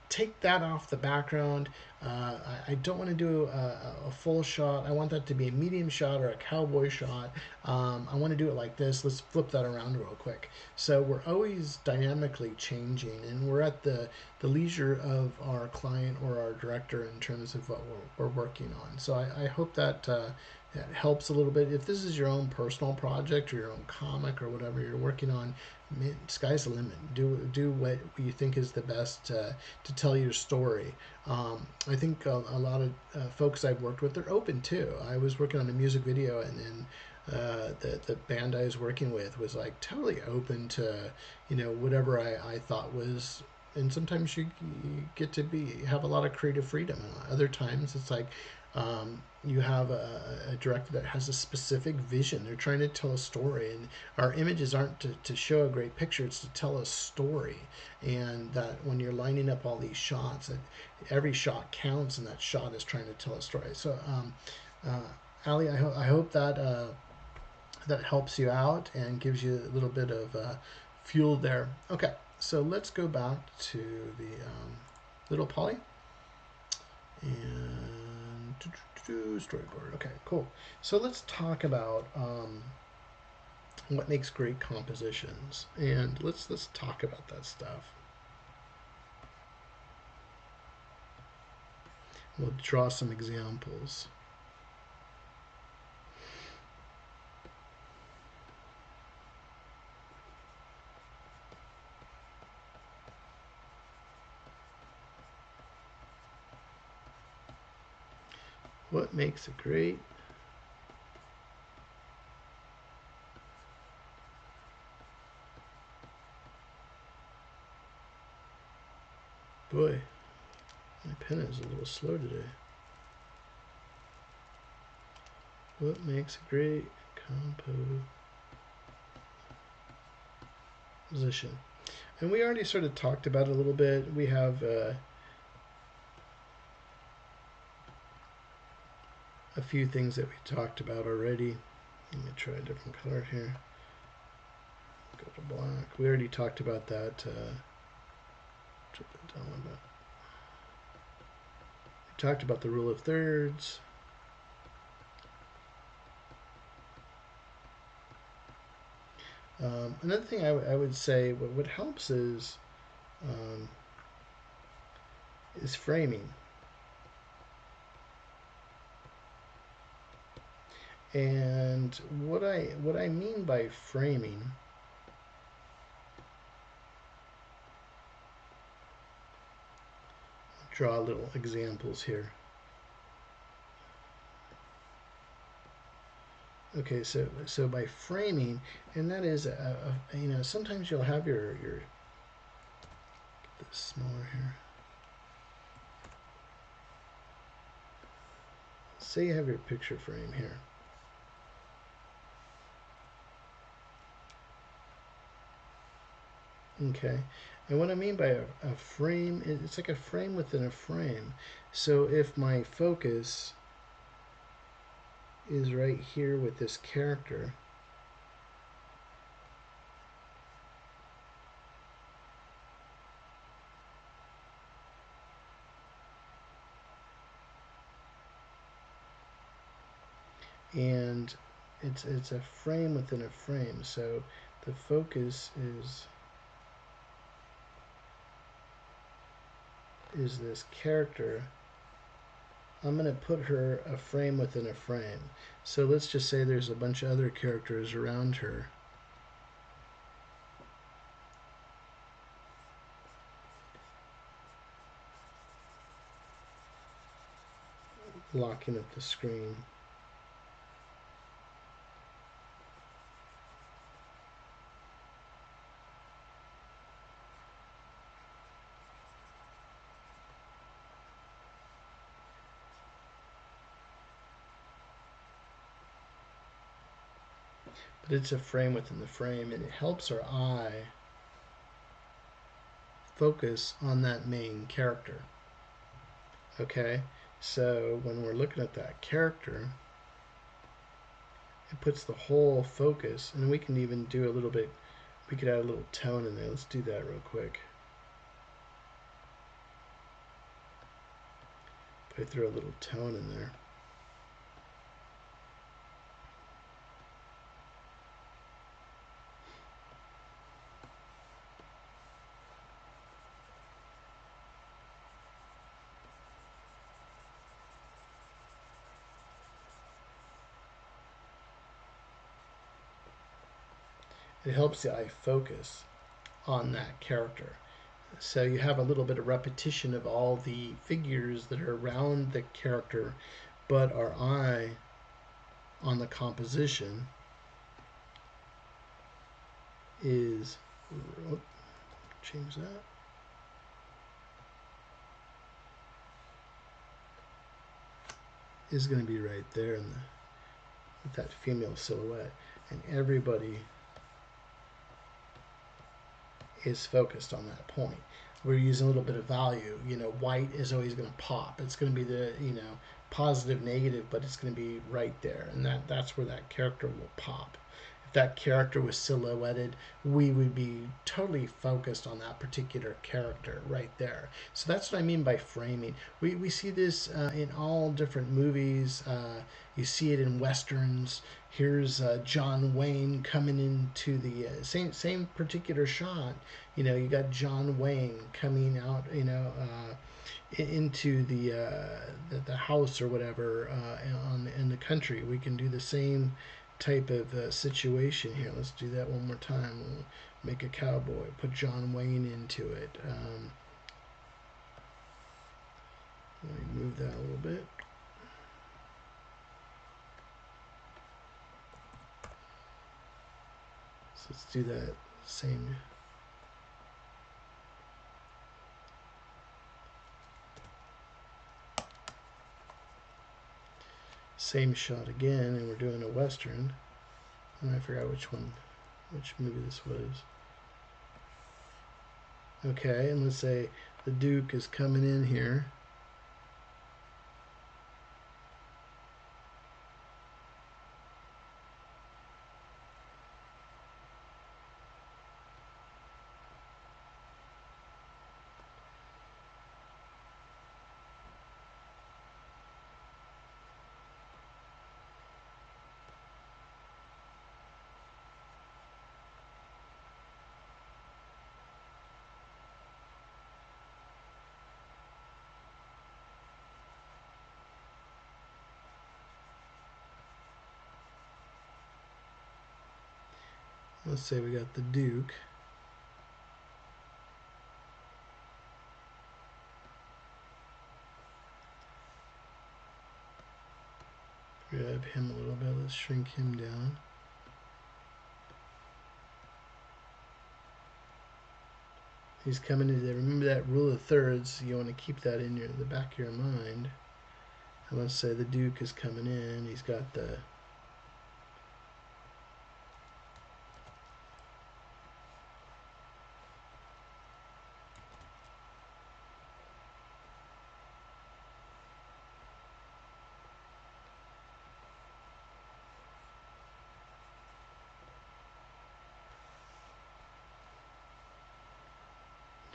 take that off the background. I don't want to do a full shot. I want that to be a medium shot or a cowboy shot. I want to do it like this. Let's flip that around real quick. So we're always dynamically changing, and we're at the leisure of our client or our director in terms of what we're working on. So I hope that that helps a little bit. If this is your own personal project or your own comic or whatever you're working on, man, sky's the limit. Do what you think is the best to tell your story. I think a lot of folks I've worked with, they're open too. I was working on a music video, and then the band I was working with was like totally open to, you know, whatever I thought was. And sometimes you get to have a lot of creative freedom, and other times it's like you have a director that has a specific vision. They're trying to tell a story, and our images aren't to show a great picture, it's to tell a story. And that when you're lining up all these shots, that every shot counts, and that shot is trying to tell a story. So Ali, I hope that that helps you out and gives you a little bit of fuel there. Okay, so let's go back to the little Polly and storyboard. Okay, cool. So let's talk about what makes great compositions, and let's talk about that stuff. We'll draw some examples. What makes a great boy, my pen is a little slow today. What makes a great composition? And we already sort of talked about it a little bit. We have a few things that we talked about already. Let me try a different color here. Go to black. We already talked about that. We talked about the rule of thirds. Another thing I would say, what helps is is framing. And what I mean by framing, draw little examples here. Okay, so by framing, and that is you know, sometimes you'll have your get this smaller here. Say you have your picture frame here. Okay, and what I mean by a frame, it's like a frame within a frame. So if my focus is right here with this character, and it's a frame within a frame, so the focus is this character. I'm going to put her a frame within a frame. So let's just say there's a bunch of other characters around her. Locking up the screen. But it's a frame within the frame, and it helps our eye focus on that main character. Okay, so when we're looking at that character, it puts the whole focus, and we can even do a little bit, we could add a little tone in there. Let's do that real quick. I throw a little tone in there. It helps the eye focus on that character. So you have a little bit of repetition of all the figures that are around the character, but our eye on the composition is, change that. Is going to be right there in the, with that female silhouette, and everybody is focused on that point. We're using a little bit of value. You know, white is always going to pop. It's going to be the, you know, positive, negative, but it's going to be right there, and that's where that character will pop. If that character was silhouetted, we would be totally focused on that particular character right there. So that's what I mean by framing. We see this in all different movies. You see it in westerns. Here's John Wayne coming into the same particular shot. You know, you got John Wayne coming out, you know, into the house or whatever in the country. We can do the same type of situation here. Let's do that one more time. We'll make a cowboy, put John Wayne into it. Let me move that a little bit. So let's do that same shot again, and we're doing a western. And I forgot which movie this was. Okay, and let's say the Duke is coming in here. let's say we got the Duke. Grab him a little bit. Let's shrink him down. He's coming in there. Remember that rule of thirds. You want to keep that in the back of your mind. And let's say the Duke is coming in. He's got the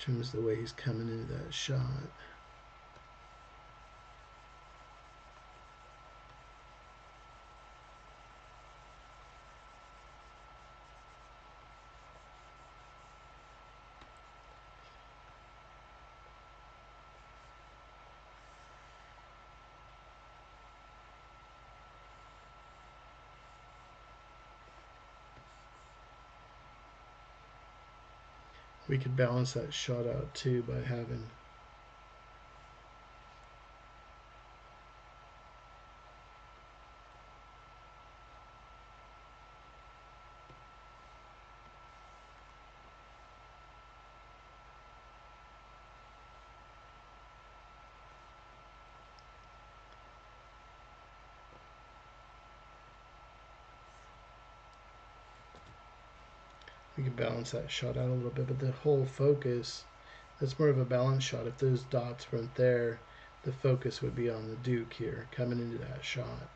in terms of the way he's coming into that shot. We could balance that shot out too by having we can balance that shot out a little bit, but the whole focus, that's more of a balance shot. If those dots weren't there, the focus would be on the Duke here coming into that shot.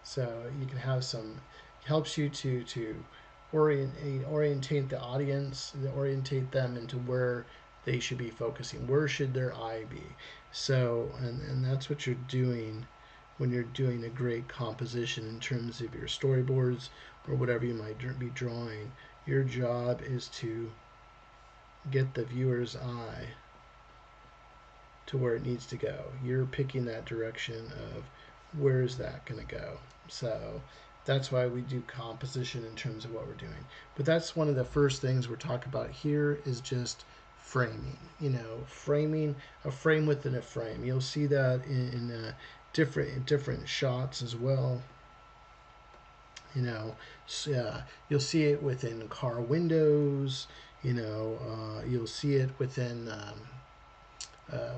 So you can have some, helps you to orientate the audience, orientate them into where they should be focusing. Where should their eye be? So, and that's what you're doing when you're doing a great composition in terms of your storyboards or whatever you might be drawing. Your job is to get the viewer's eye to where it needs to go. You're picking that direction of where's that going to go. So that's why we do composition in terms of what we're doing. But that's one of the first things we're talking about here is just framing. You know, framing, a frame within a frame. You'll see that in different shots as well. You know, you'll see it within car windows. You know, you'll see it within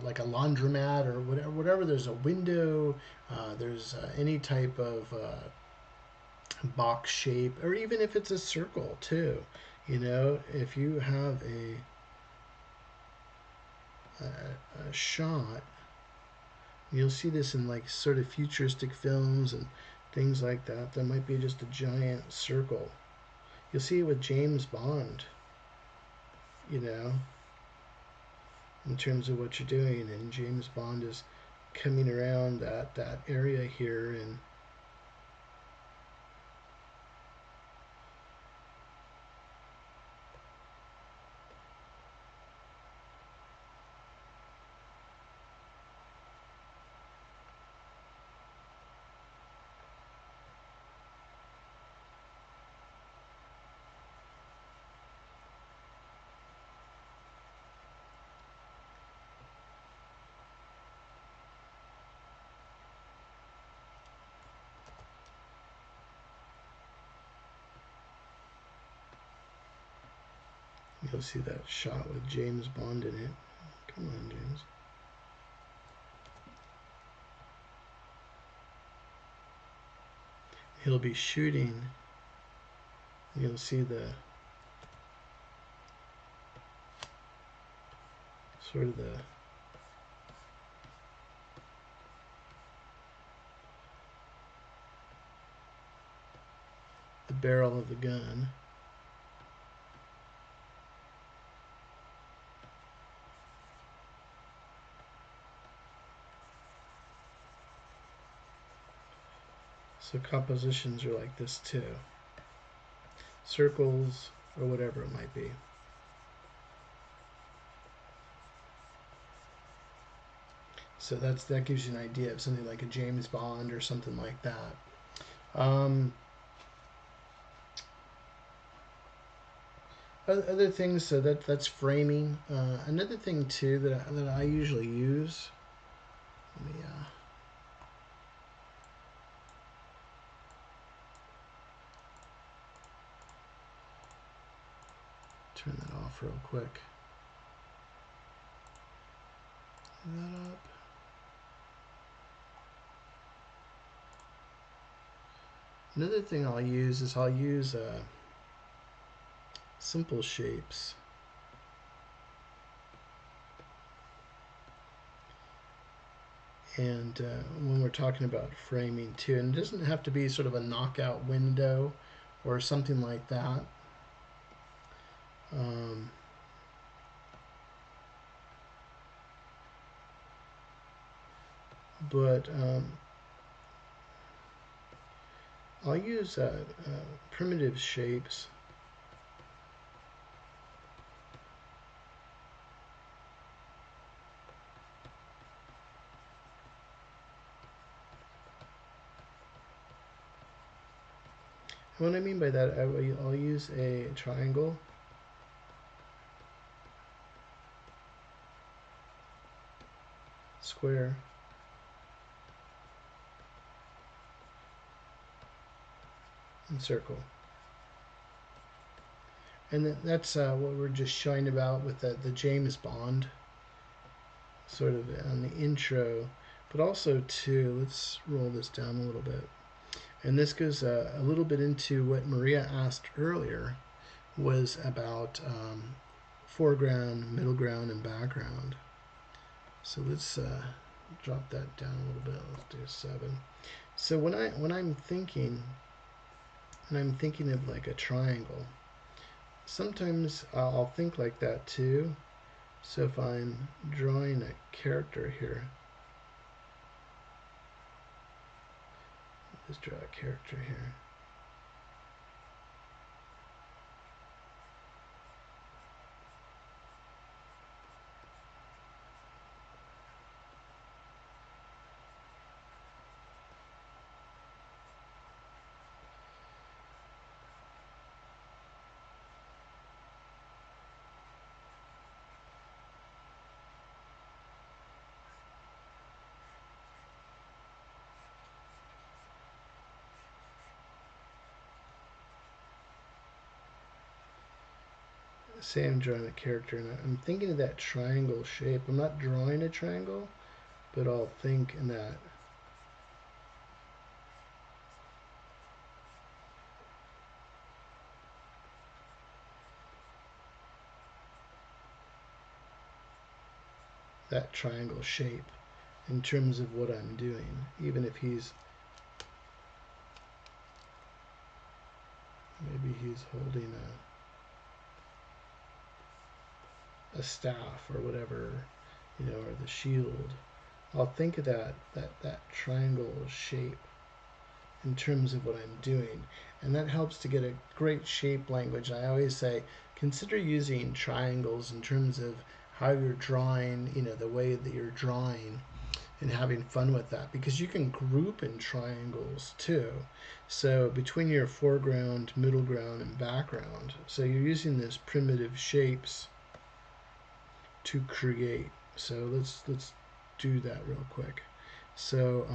like a laundromat or whatever. There's a window. There's any type of box shape, or even if it's a circle too. You know, if you have a shot, you'll see this in like sort of futuristic films and things like that. There might be just a giant circle. You'll see it with James Bond, you know, in terms of what you're doing. And James Bond is coming around that area here, and you'll see that shot with James Bond in it. Come on, James. He'll be shooting. You'll see the sort of the barrel of the gun. So compositions are like this too. Circles or whatever it might be. So that gives you an idea of something like a James Bond or something like that. other things, so that's framing. Another thing too that I usually use. Let me turn that off real quick. Turn that up. Another thing I'll use simple shapes. And when we're talking about framing too, and it doesn't have to be sort of a knockout window or something like that. But I'll use primitive shapes. And what I mean by that, I'll use a triangle. Square. And circle. And that's what we're just showing about with the James Bond sort of on the intro. But also too, let's roll this down a little bit. And this goes a little bit into what Maria asked earlier, was about foreground, middle ground, and background. So let's drop that down a little bit. Let's do 7. So when I'm thinking of like a triangle, sometimes I'll think like that too. So if I'm drawing a character here, just draw a character here. Say I'm drawing a character and I'm thinking of that triangle shape. I'm not drawing a triangle, but I'll think in that triangle shape in terms of what I'm doing, even if maybe he's holding a staff or whatever, or the shield. I'll think of that triangle shape in terms of what I'm doing, and that helps to get a great shape language. I always say consider using triangles in terms of how you're drawing, the way that you're drawing, and having fun with that, because you can group in triangles too. So between your foreground, middle ground, and background, so you're using these primitive shapes to create. So let's do that real quick. So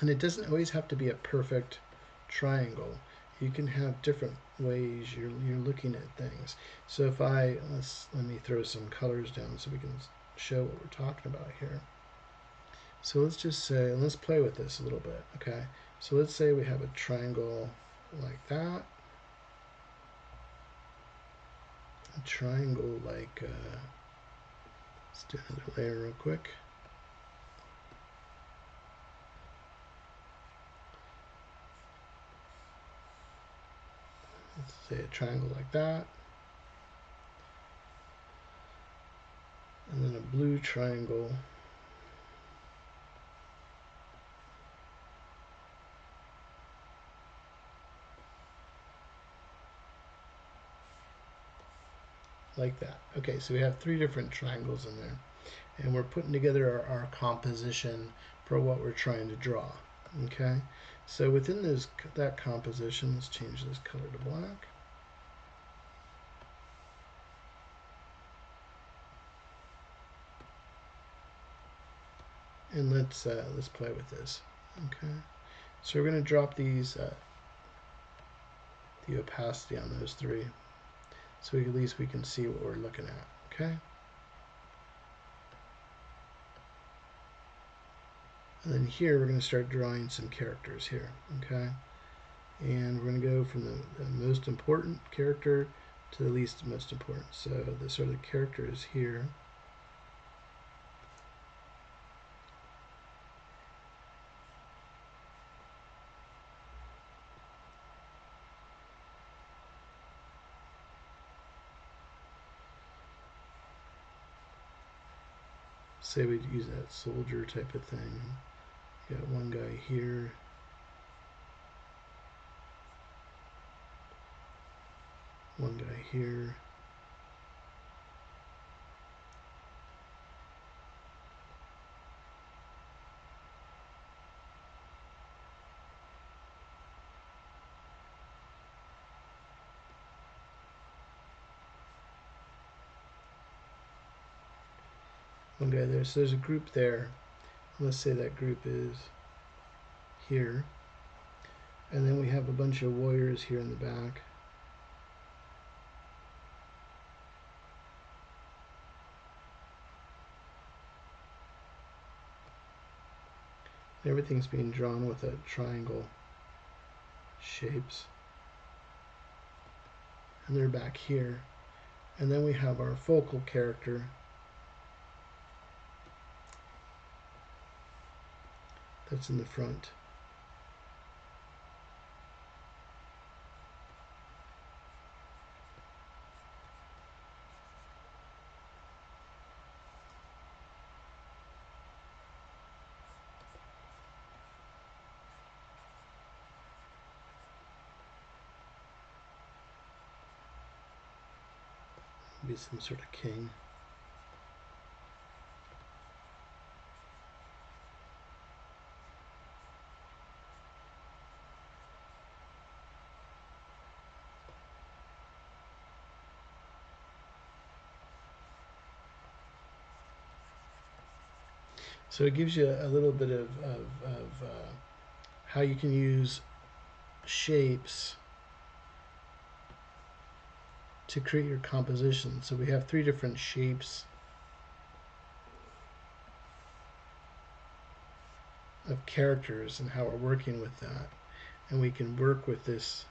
and it doesn't always have to be a perfect triangle. You can have different ways you're looking at things. So if let me throw some colors down so we can show what we're talking about here. So let's just say, let's play with this a little bit, okay? So let's say we have a triangle like that. A triangle like, let's do another layer real quick. Let's say a triangle like that. And then a blue triangle. Like that. Okay, so we have 3 different triangles in there. And we're putting together our composition for what we're trying to draw. Okay, so within that composition, let's change this color to black. And let's play with this. Okay, so we're going to drop these the opacity on those three, so at least we can see what we're looking at. Okay, and then here we're going to start drawing some characters here. Okay, and we're going to go from the most important character to the least most important. So the sort of character is here. Say we'd use that soldier type of thing. You got one guy here. One guy here. One guy there. So there's a group there. Let's say that group is here. And then we have a bunch of warriors here in the back. Everything's being drawn with that triangle shapes. And they're back here. And then we have our focal character. That's in the front. Be some sort of king. So it gives you a little bit of how you can use shapes to create your composition. So we have three different shapes of characters and how we're working with that. And we can work with these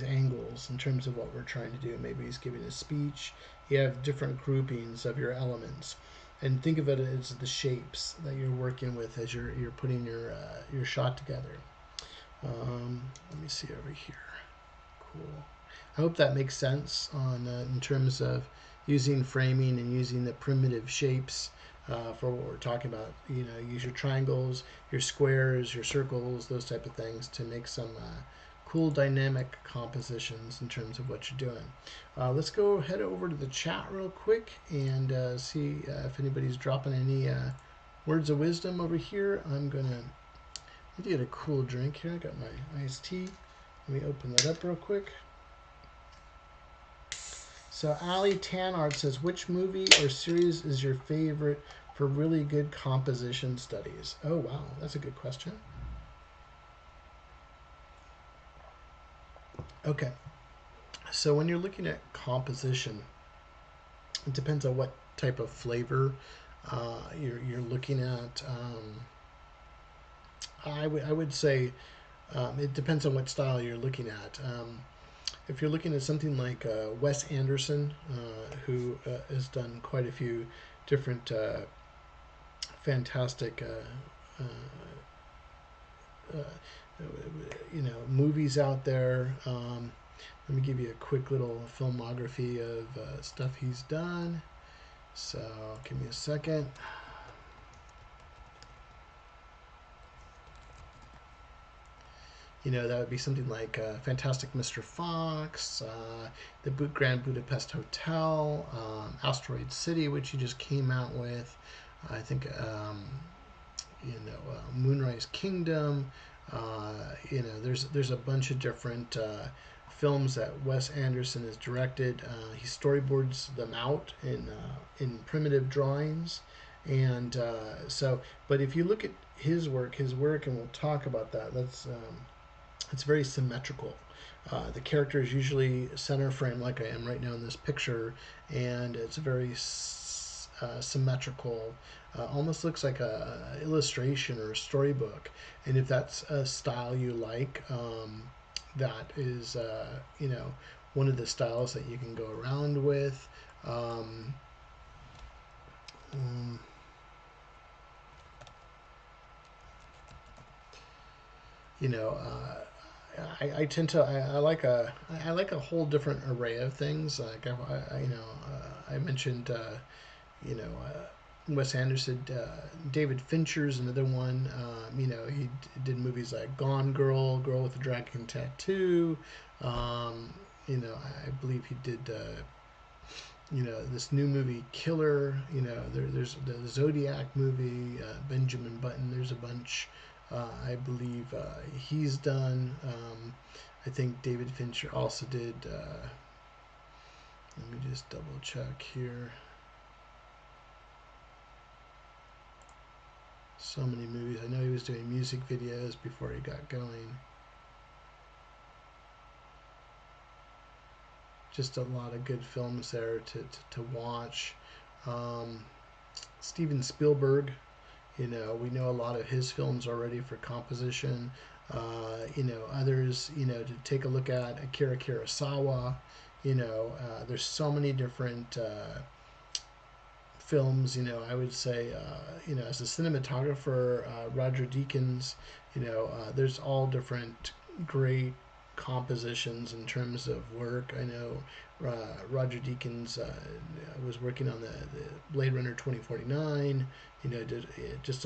angles in terms of what we're trying to do. Maybe he's giving a speech. You have different groupings of your elements, and think of it as the shapes that you're working with as you're putting your shot together. Let me see over here. Cool. I hope that makes sense on in terms of using framing and using the primitive shapes for what we're talking about. You know, use your triangles, your squares, your circles, those type of things to make some cool dynamic compositions in terms of what you're doing. Let's go head over to the chat real quick and see if anybody's dropping any words of wisdom over here. I'm gonna get a cool drink here. I got my iced tea. Let me open that up real quick. So Ali Tanard says, which movie or series is your favorite for really good composition studies? Oh wow, that's a good question. Okay, so when you're looking at composition, it depends on what type of flavor you're looking at. I would say it depends on what style you're looking at. If you're looking at something like Wes Anderson, who has done quite a few different fantastic movies out there. Let me give you a quick little filmography of stuff he's done. So give me a second. You know, that would be something like Fantastic Mr. Fox, the Grand Budapest Hotel, Asteroid City, which he just came out with. I think, Moonrise Kingdom. There's a bunch of different films that Wes Anderson has directed. He storyboards them out in primitive drawings, and but if you look at his work, and we'll talk about that. It's very symmetrical. The character is usually center frame, like I am right now in this picture, and it's very symmetrical. Almost looks like a illustration or a storybook. And if that's a style you like, that is one of the styles that you can go around with. Um, um, you know, I tend to I like a whole different array of things. Like I mentioned Wes Anderson, David Fincher's another one. He did movies like Gone Girl, Girl with the Dragon Tattoo. I believe he did. This new movie Killer. There's the Zodiac movie, Benjamin Button. There's a bunch. I believe he's done. I think David Fincher also did. Let me just double check here. So many movies. I know he was doing music videos before he got going. Just a lot of good films there to watch. Steven Spielberg. We know a lot of his films already for composition. Others, to take a look at Akira Kurosawa. There's so many different films. I would say, as a cinematographer, Roger Deakins. There's all different great compositions in terms of work. I know Roger Deakins was working on the Blade Runner 2049. Did just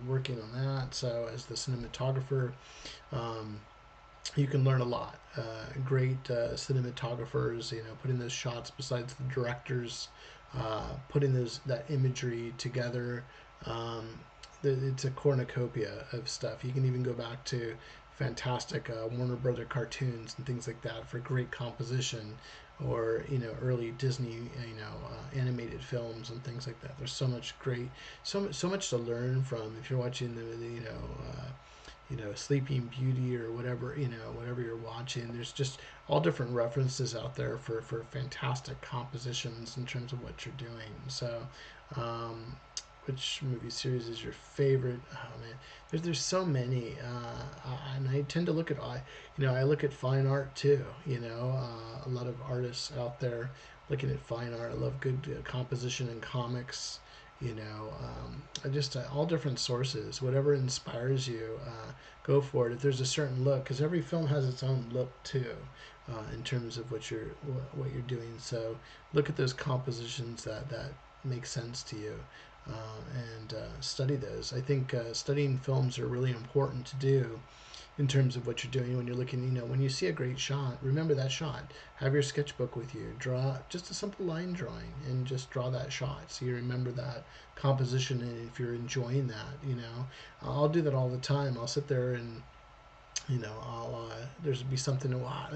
working on that. So as the cinematographer, you can learn a lot. Great cinematographers, putting those shots besides the directors, putting that imagery together. It's a cornucopia of stuff. You can even go back to fantastic Warner Brother cartoons and things like that for great composition, or early Disney animated films and things like that. There's so much so much to learn from if you're watching the Sleeping Beauty or whatever whatever you're watching. There's just all different references out there for fantastic compositions in terms of what you're doing. So which movie series is your favorite? Oh man, there's so many, and I tend to look at I look at fine art too. A lot of artists out there looking at fine art. I love good composition in comics. Just all different sources. Whatever inspires you, go for it. If there's a certain look, because every film has its own look too, in terms of what you're doing. So look at those compositions that make sense to you. And study those. I think studying films are really important to do in terms of what you're doing when you're looking. When you see a great shot, remember that shot. Have your sketchbook with you. Draw just a simple line drawing and just draw that shot so you remember that composition. And if you're enjoying that, I'll do that all the time. I'll sit there and there's be something. Wow,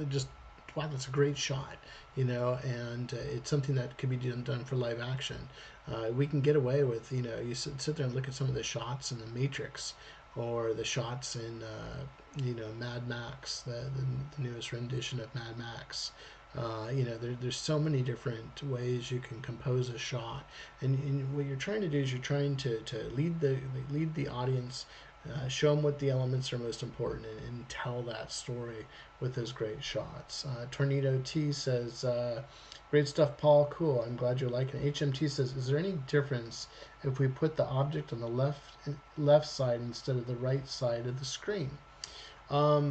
that's a great shot. And it's something that could be done for live action. We can get away with, you sit there and look at some of the shots in The Matrix, or the shots in, Mad Max, the newest rendition of Mad Max. There's so many different ways you can compose a shot, and what you're trying to do is you're trying to lead the audience, show them what the elements are most important, and tell that story with those great shots. Tornado T says, great stuff, Paul. Cool. I'm glad you're liking it. HMT says, is there any difference if we put the object on the left side instead of the right side of the screen? Now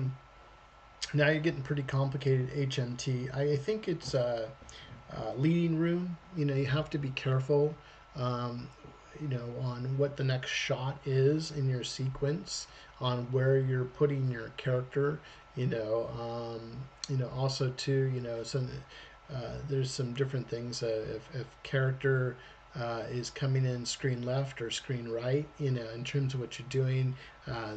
you're getting pretty complicated, HMT. I think it's leading room. You have to be careful, on what the next shot is in your sequence, on where you're putting your character. Also too, there's some different things. If character is coming in screen left or screen right, in terms of what you're doing,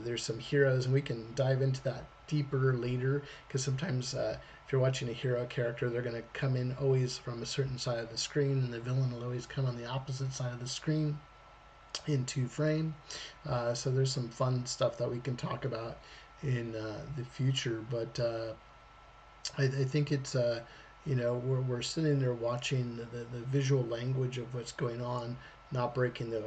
there's some heroes, and we can dive into that deeper later, because sometimes if you're watching a hero character, they're going to come in always from a certain side of the screen, and the villain will always come on the opposite side of the screen into frame. So there's some fun stuff that we can talk about in the future, but I think it's we're sitting there watching the visual language of what's going on, not breaking the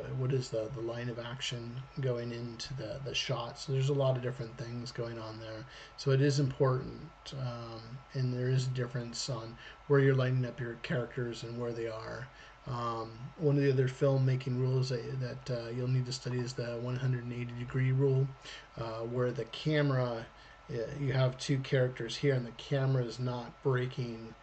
line of action going into the shot. So there's a lot of different things going on there. So it is important, and there is a difference on where you're lining up your characters and where they are. One of the other filmmaking rules that you'll need to study is the 180-degree rule, where the camera, you have two characters here, and the camera is not breaking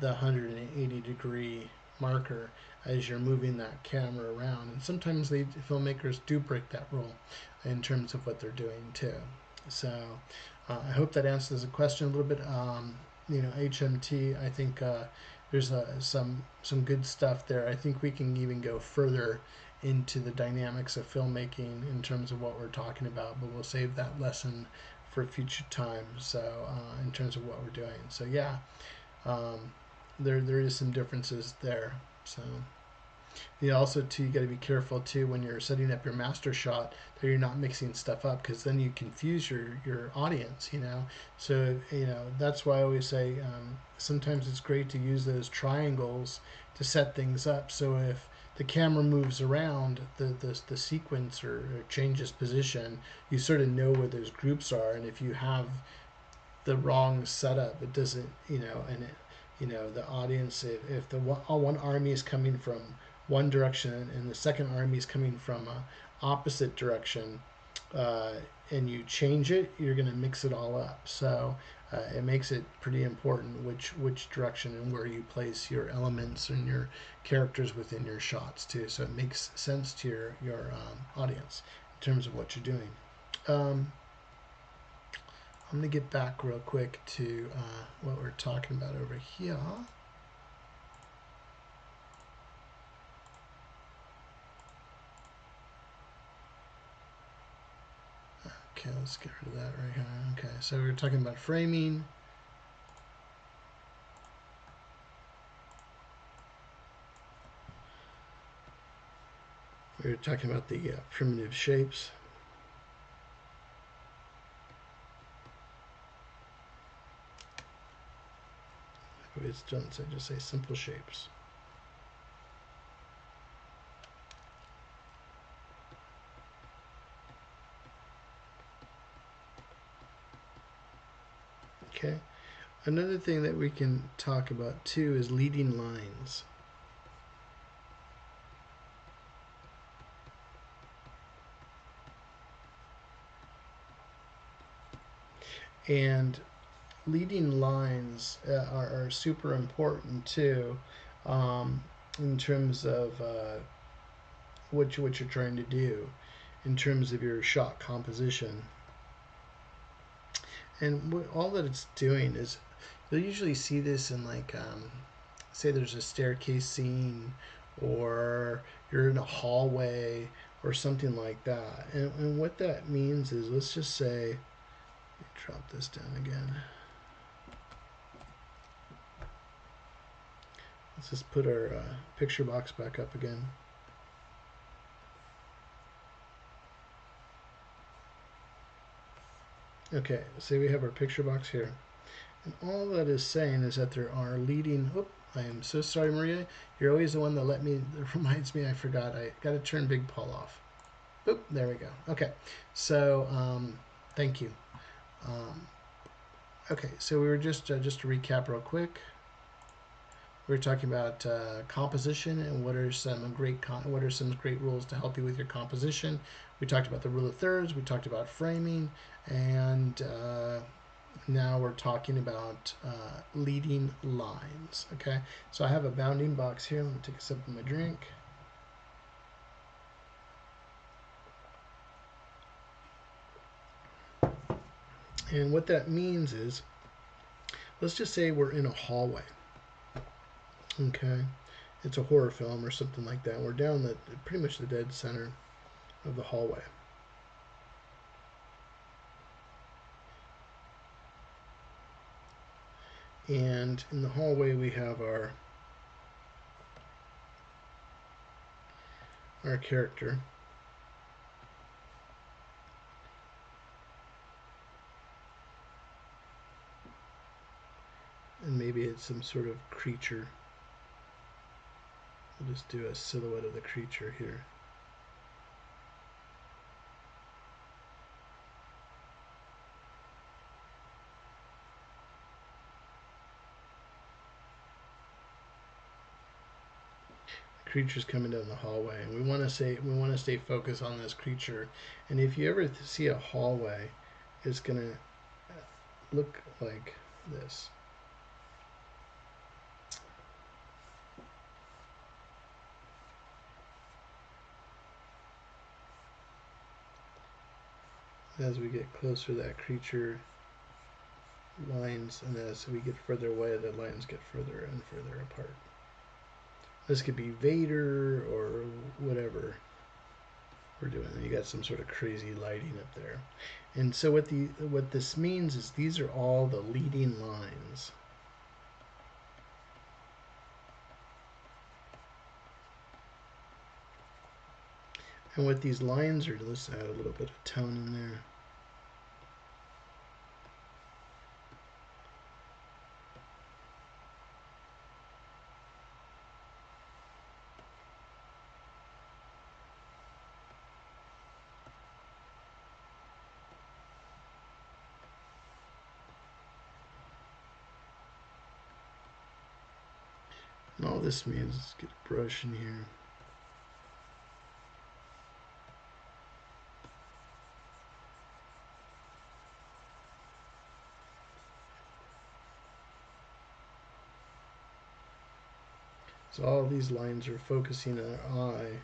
the 180-degree marker as you're moving that camera around. And sometimes filmmakers do break that rule in terms of what they're doing too. So I hope that answers the question a little bit. HMT, I think there's some good stuff there. I think we can even go further into the dynamics of filmmaking in terms of what we're talking about, but we'll save that lesson for future time. So in terms of what we're doing, so yeah, there is some differences there. So also too, you got to be careful too when you're setting up your master shot that you're not mixing stuff up, because then you confuse your audience. So that's why I always say sometimes it's great to use those triangles to set things up. So if the camera moves around the sequence or changes position, you sort of know where those groups are. And if you have the wrong setup, it doesn't, the audience, if one army is coming from one direction and the second army is coming from a opposite direction, and you change it, you're going to mix it all up. So it makes it pretty important which direction and where you place your elements and your characters within your shots too. So it makes sense to your audience in terms of what you're doing. I'm going to get back real quick to what we're talking about over here. Okay, let's get rid of that right here. Okay, so we were talking about framing. We were talking about the primitive shapes. It's done, so just say simple shapes. Okay. Another thing that we can talk about too is leading lines. And leading lines are super important too, in terms of what you're trying to do in terms of your shot composition. And all that it's doing is, you'll usually see this in say there's a staircase scene, or you're in a hallway or something like that. And what that means is, let's just say, let me drop this down again. Let's just put our picture box back up again. Okay, so we have our picture box here. And all that is saying is that there are leading, I am so sorry, Maria. You're always the one that reminds me, I forgot. I got to turn Big Paul off. Oop, there we go. Okay, so thank you. Okay, so we were just to recap real quick. We were talking about composition and what are some great rules to help you with your composition. We talked about the rule of thirds. We talked about framing, and now we're talking about leading lines. Okay, so I have a bounding box here. Let me take a sip of my drink. And what that means is, let's just say we're in a hallway. Okay, it's a horror film or something like that. We're down pretty much the dead center of the hallway. And in the hallway we have our character. And maybe it's some sort of creature. We'll just do a silhouette of the creature here. The creature's coming down the hallway, and we want to stay focused on this creature. And if you ever see a hallway, it's gonna look like this. As we get closer, that creature lines, and as we get further away, the lines get further and further apart. This could be Vader or whatever we're doing. You got some sort of crazy lighting up there. And so what this means is these are all the leading lines. And what these lines are, let's add a little bit of tone in there. And all this means is get a brush in here. So all these lines are focusing our eye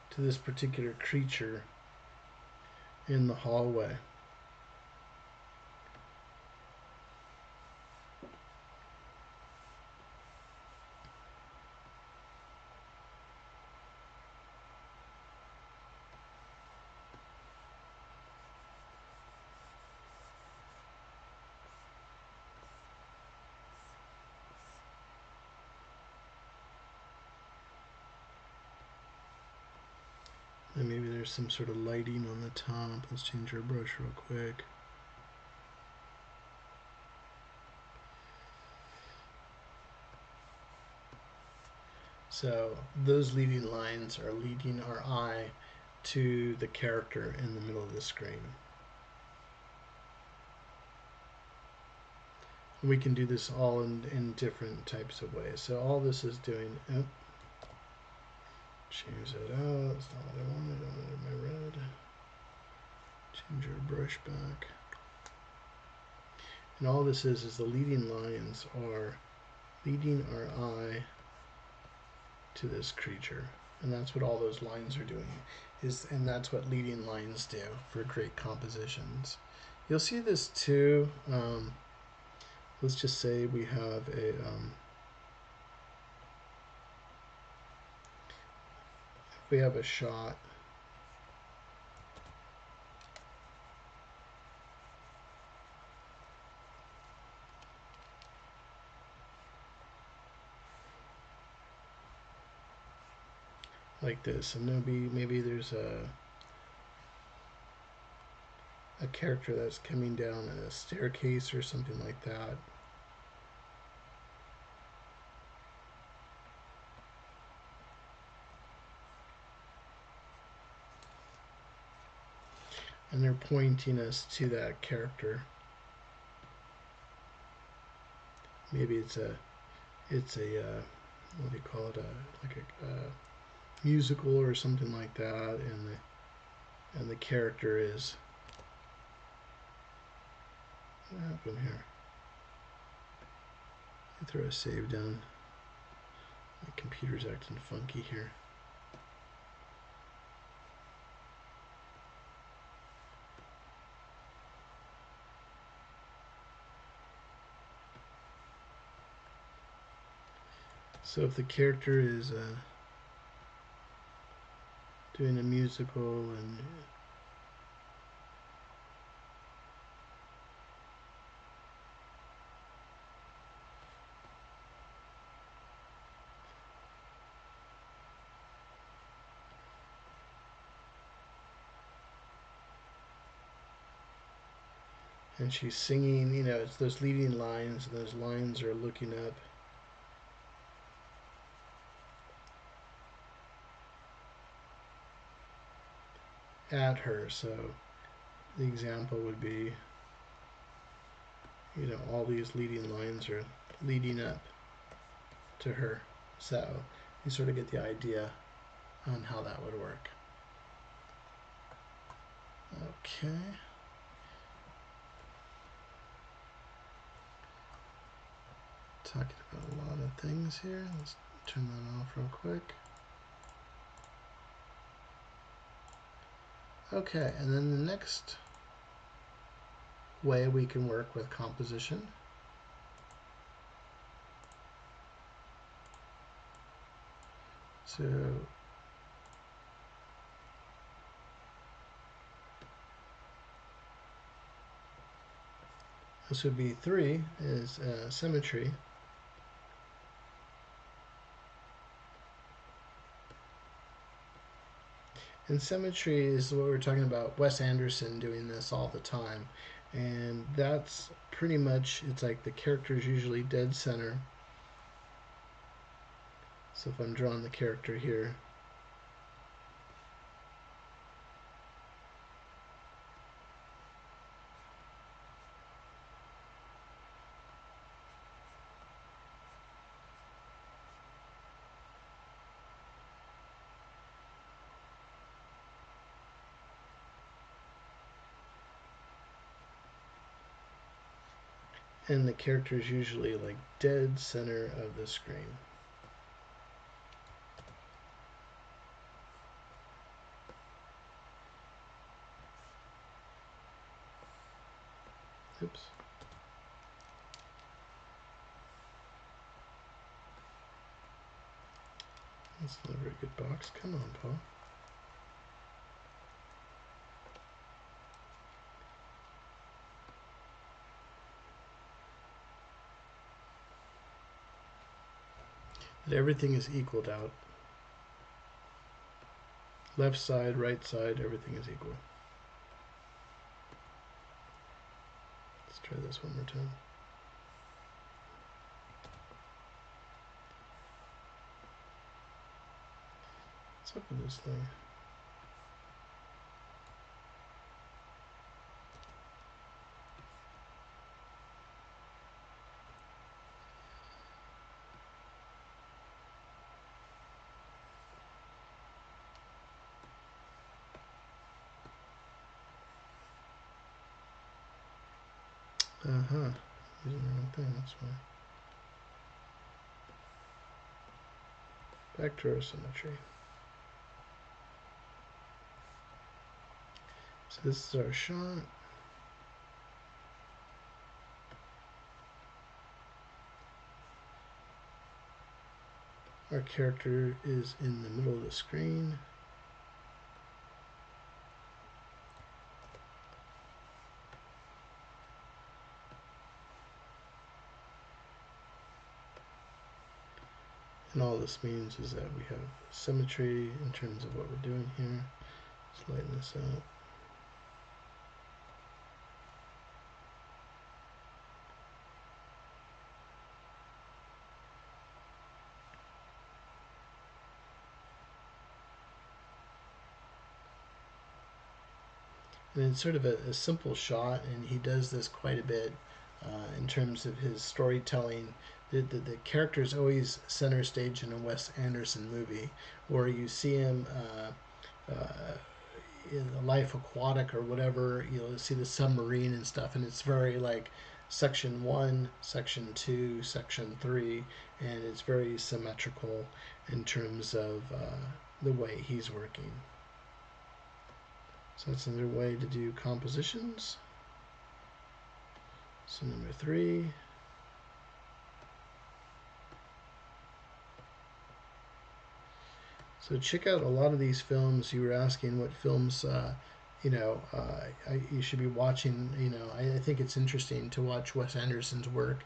to this particular creature in the hallway. And maybe there's some sort of lighting on the top. Let's change our brush real quick. So those leading lines are leading our eye to the character in the middle of the screen. We can do this all in different types of ways. So all this is doing, change that out, that's not what I wanted. I wanted my red. Change our brush back. And all this is the leading lines are leading our eye to this creature. And that's what all those lines are doing. And that's what leading lines do for great compositions. You'll see this too. Let's just say we have a if we have a shot like this, and maybe there's a character that's coming down a staircase or something like that. And they're pointing us to that character. Maybe it's a what do you call it? Like a musical or something like that, and the character is. What happened here? I throw a save down. My computer's acting funky here. So if the character is doing a musical, and and she's singing, you know, it's those leading lines, and those lines are looking up at her. So the example would be, you know, all these leading lines are leading up to her. So you sort of get the idea on how that would work. Okay. Talking about a lot of things here. Let's turn that off real quick. Okay, and then the next way we can work with composition so this would be 3 is symmetry. And symmetry is what we're talking about. Wes Anderson doing this all the time. And that's pretty much, it's like the character is usually dead center. So if I'm drawing the character here, and the character is usually like dead center of the screen. Oops. That's not a very good box. Come on, Paul. That everything is equaled out. Left side, right side, everything is equal. Let's try this one more time. What's up with this thing? Uh-huh. Using the wrong thing, that's why. Back to our symmetry. So this is our shot. Our character is in the middle of the screen. And all this means is that we have symmetry in terms of what we're doing here. Let's lighten this up. And it's sort of a simple shot, and he does this quite a bit in terms of his storytelling. The character is always center stage in a Wes Anderson movie, or you see him in the Life Aquatic or whatever. You'll see the submarine and stuff, and it's very like section 1, section 2, section 3, and it's very symmetrical in terms of the way he's working. So that's another way to do compositions. So number 3. So check out a lot of these films. You were asking what films, you should be watching. I think it's interesting to watch Wes Anderson's work,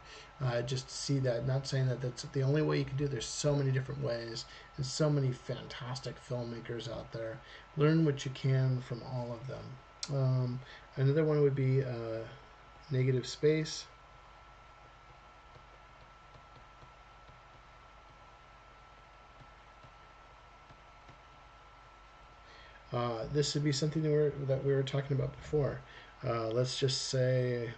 just to see that. Not saying that that's the only way you can do it. There's so many different ways, and so many fantastic filmmakers out there. Learn what you can from all of them. Another one would be negative space. This would be something that we were talking about before. Let's just say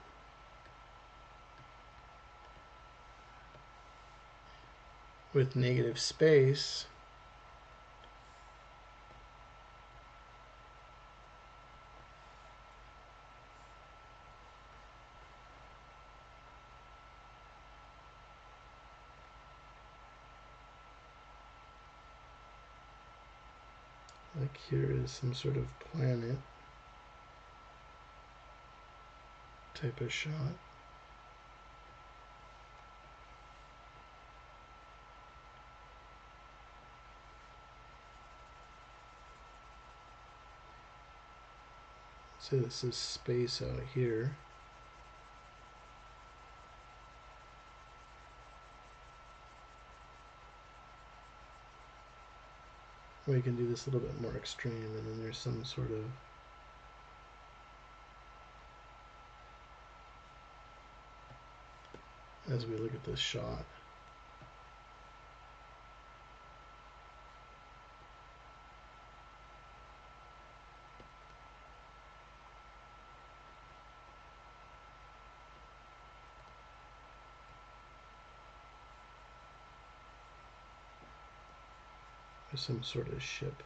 with negative space, like here is some sort of planet type of shot. So this is space out here. We can do this a little bit more extreme, and then there's some sort of as we look at this shot. There's some sort of ship.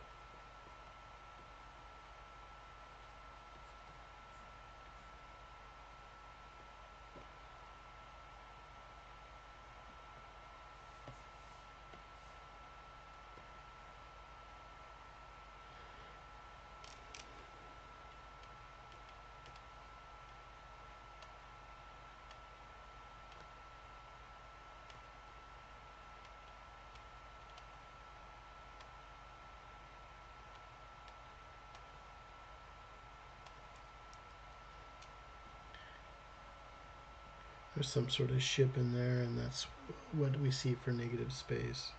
There's some sort of ship in there, and that's what we see for negative space.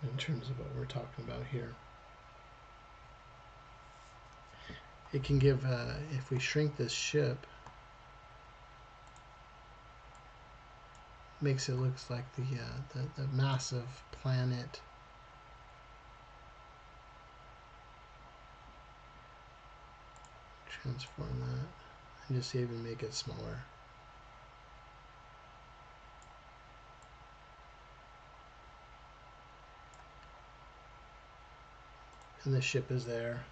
In terms of what we're talking about here. It can give, if we shrink this ship, makes it look like the massive planet. Transform that and just even make it smaller. And the ship is there,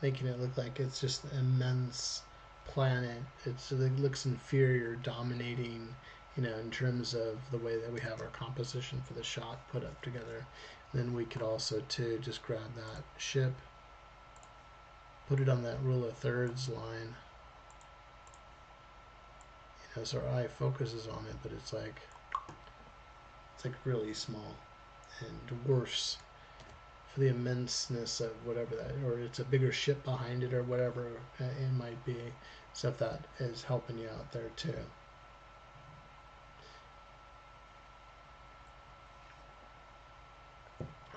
making it look like it's just an immense planet. It looks inferior, dominating, in terms of the way that we have our composition for the shot put up together. And then we could also too just grab that ship, put it on that rule of thirds line. So our eye focuses on it, but it's like really small and dwarfs for the immenseness of whatever that, or it's a bigger ship behind it, or whatever it might be. So if that is helping you out there too.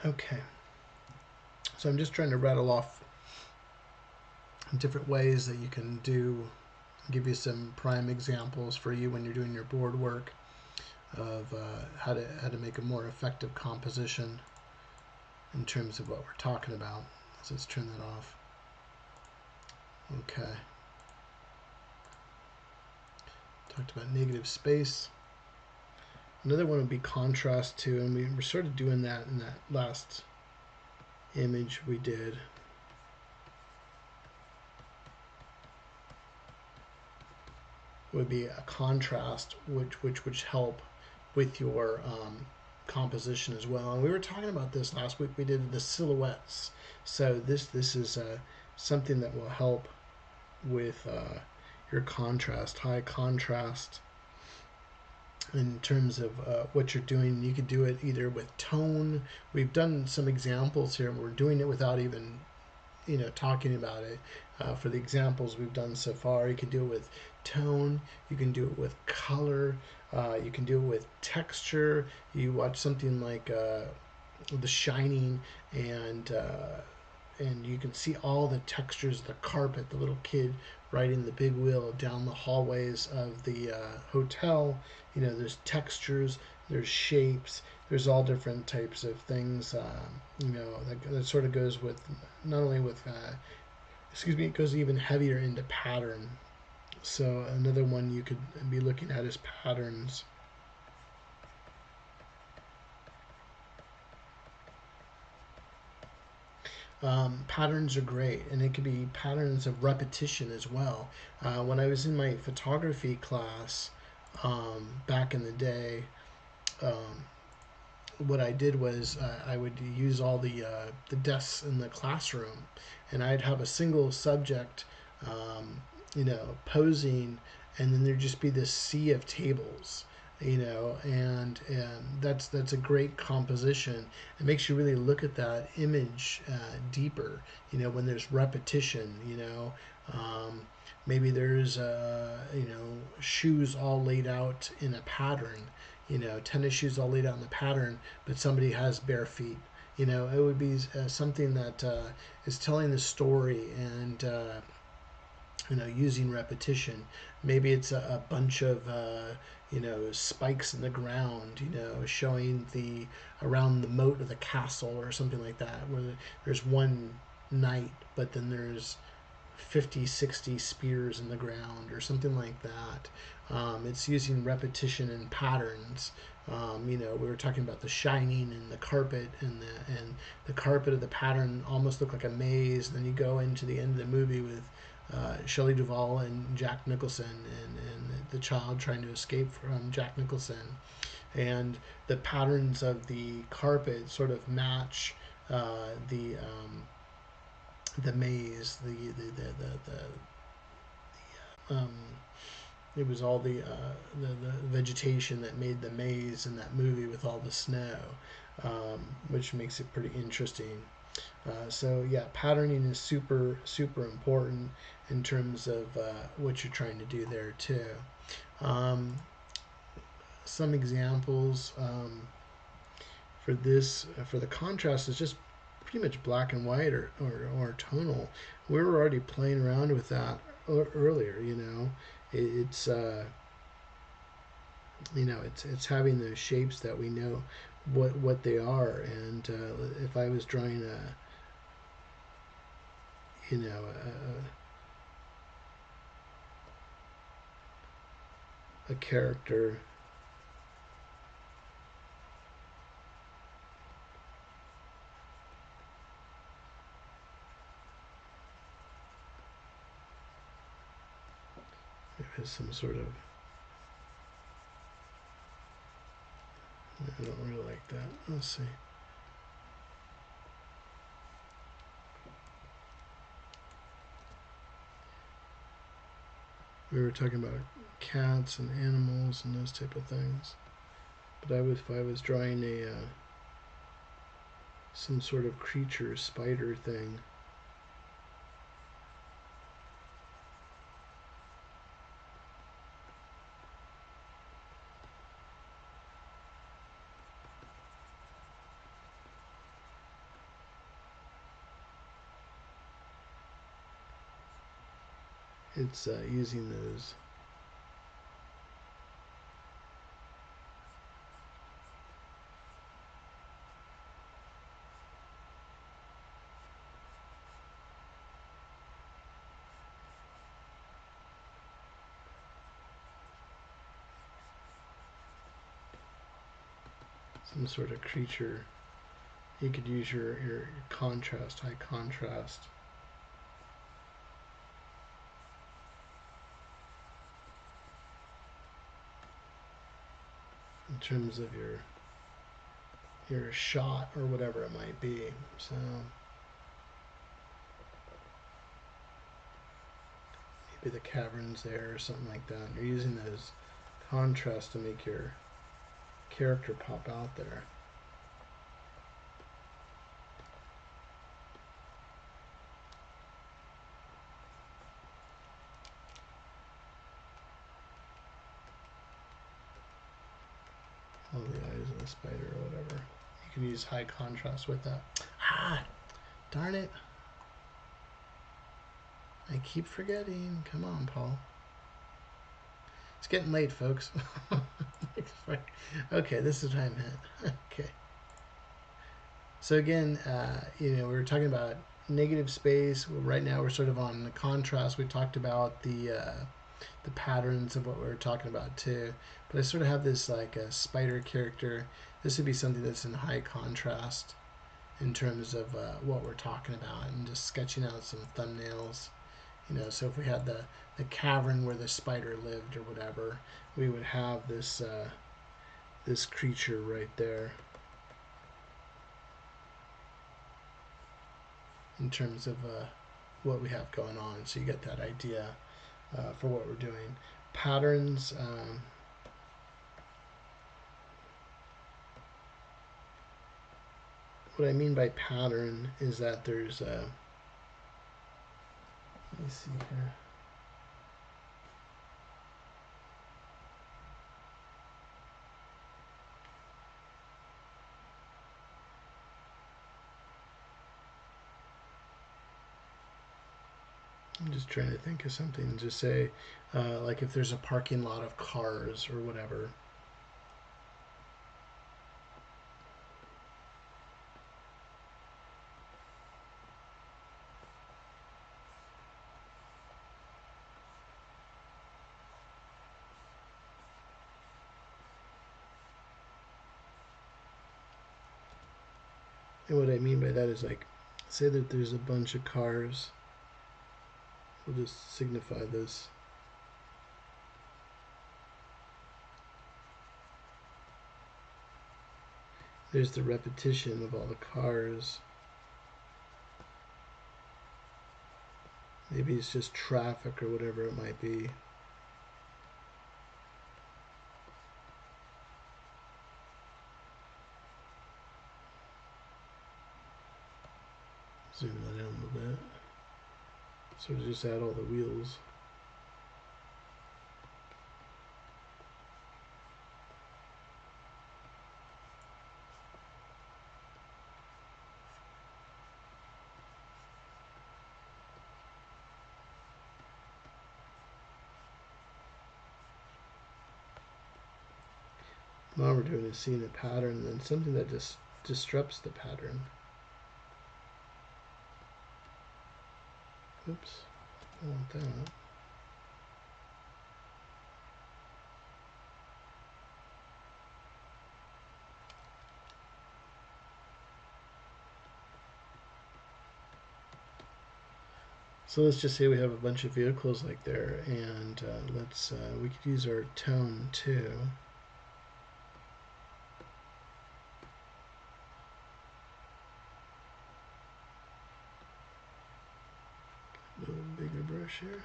Okay, so I'm just trying to rattle off different ways that you can give you some prime examples for you when you're doing your board work of how to make a more effective composition in terms of what we're talking about. So let's turn that off. Okay. Talked about negative space. Another one would be contrast too, and we were sort of doing that in that last image we did. Would be a contrast which would help with your composition as well. And we were talking about this last week. We did the silhouettes. So this is something that will help with your contrast, high contrast. In terms of what you're doing, you could do it either with tone. We've done some examples here, and we're doing it without even talking about it. For the examples we've done so far, you can do it with tone, you can do it with color, you can do it with texture. You watch something like the shining, and you can see all the textures of the carpet. The little kid riding the big wheel down the hallways of the hotel. You know, there's textures, there's shapes, there's all different types of things. You know, that sort of goes with not only with excuse me, it goes even heavier into pattern. So another one you could be looking at is patterns. Patterns are great, and it could be patterns of repetition as well. When I was in my photography class back in the day, um, what I did was I would use all the desks in the classroom, and I'd have a single subject, you know, posing, and then there'd just be this sea of tables, you know, and that's a great composition. It makes you really look at that image deeper, you know, when there's repetition, you know. Maybe there's you know, shoes all laid out in a pattern, you know, tennis shoes all laid out in the pattern, but somebody has bare feet. You know, it would be something that is telling the story, and you know, using repetition. Maybe it's a bunch of you know, spikes in the ground, you know, showing the around the moat of the castle or something like that, where there's one knight, but then there's 50, 60 spears in the ground or something like that. It's using repetition and patterns. You know, we were talking about the shining and the carpet, and the carpet of the pattern almost looked like a maze. Then you go into the end of the movie with Shelley Duvall and Jack Nicholson, and the child trying to escape from Jack Nicholson, and the patterns of the carpet sort of match the maze, um, it was all the vegetation that made the maze in that movie with all the snow, which makes it pretty interesting. So yeah, patterning is super important in terms of what you're trying to do there too. Some examples for this, for the contrast, is just pretty much black and white or tonal. We were already playing around with that earlier. You know, it's you know, it's having those shapes that we know what they are. And if I was drawing you know, a character, it has some sort of, I don't really like that. Let's see. We were talking about cats and animals and those type of things. But if I was drawing a some sort of creature, spider thing, it's using those some sort of creature. You could use your contrast, high contrast. In terms of your shot or whatever it might be. So maybe the cavern's there or something like that. You're using those contrasts to make your character pop out there. All the eyes of the spider or whatever. You can use high contrast with that. Ah, darn it. I keep forgetting. Come on, Paul. It's getting late, folks. Okay, this is what I meant. Okay. So again, we were talking about negative space. Well, right now we're sort of on the contrast. We talked about the patterns of what we were talking about too. But I sort of have this like a spider character. This would be something that's in high contrast in terms of what we're talking about, and just sketching out some thumbnails. So if we had the cavern where the spider lived or whatever, we would have this this creature right there in terms of what we have going on. So you get that idea for what we're doing. Patterns. What I mean by pattern is that there's let me see here. I'm just trying to think of something. Just say, like if there's a parking lot of cars or whatever. And what I mean by that is like, say that there's a bunch of cars. We'll just signify this. There's the repetition of all the cars. Maybe it's just traffic or whatever it might be. Zoom that in a little bit. Sort of just add all the wheels. Now we're doing is seeing a pattern, and then something that just disrupts the pattern. Oops, I want that. So let's just say we have a bunch of vehicles like there, and we could use our tone too. A little bigger brush here.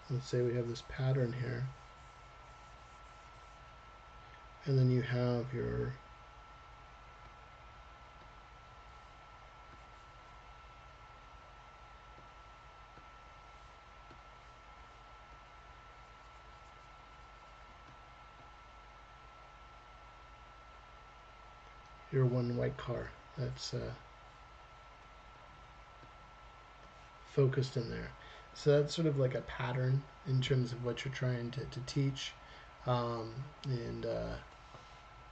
Let's say we have this pattern here, and then you have your one white car that's focused in there. So that's sort of like a pattern in terms of what you're trying to teach, and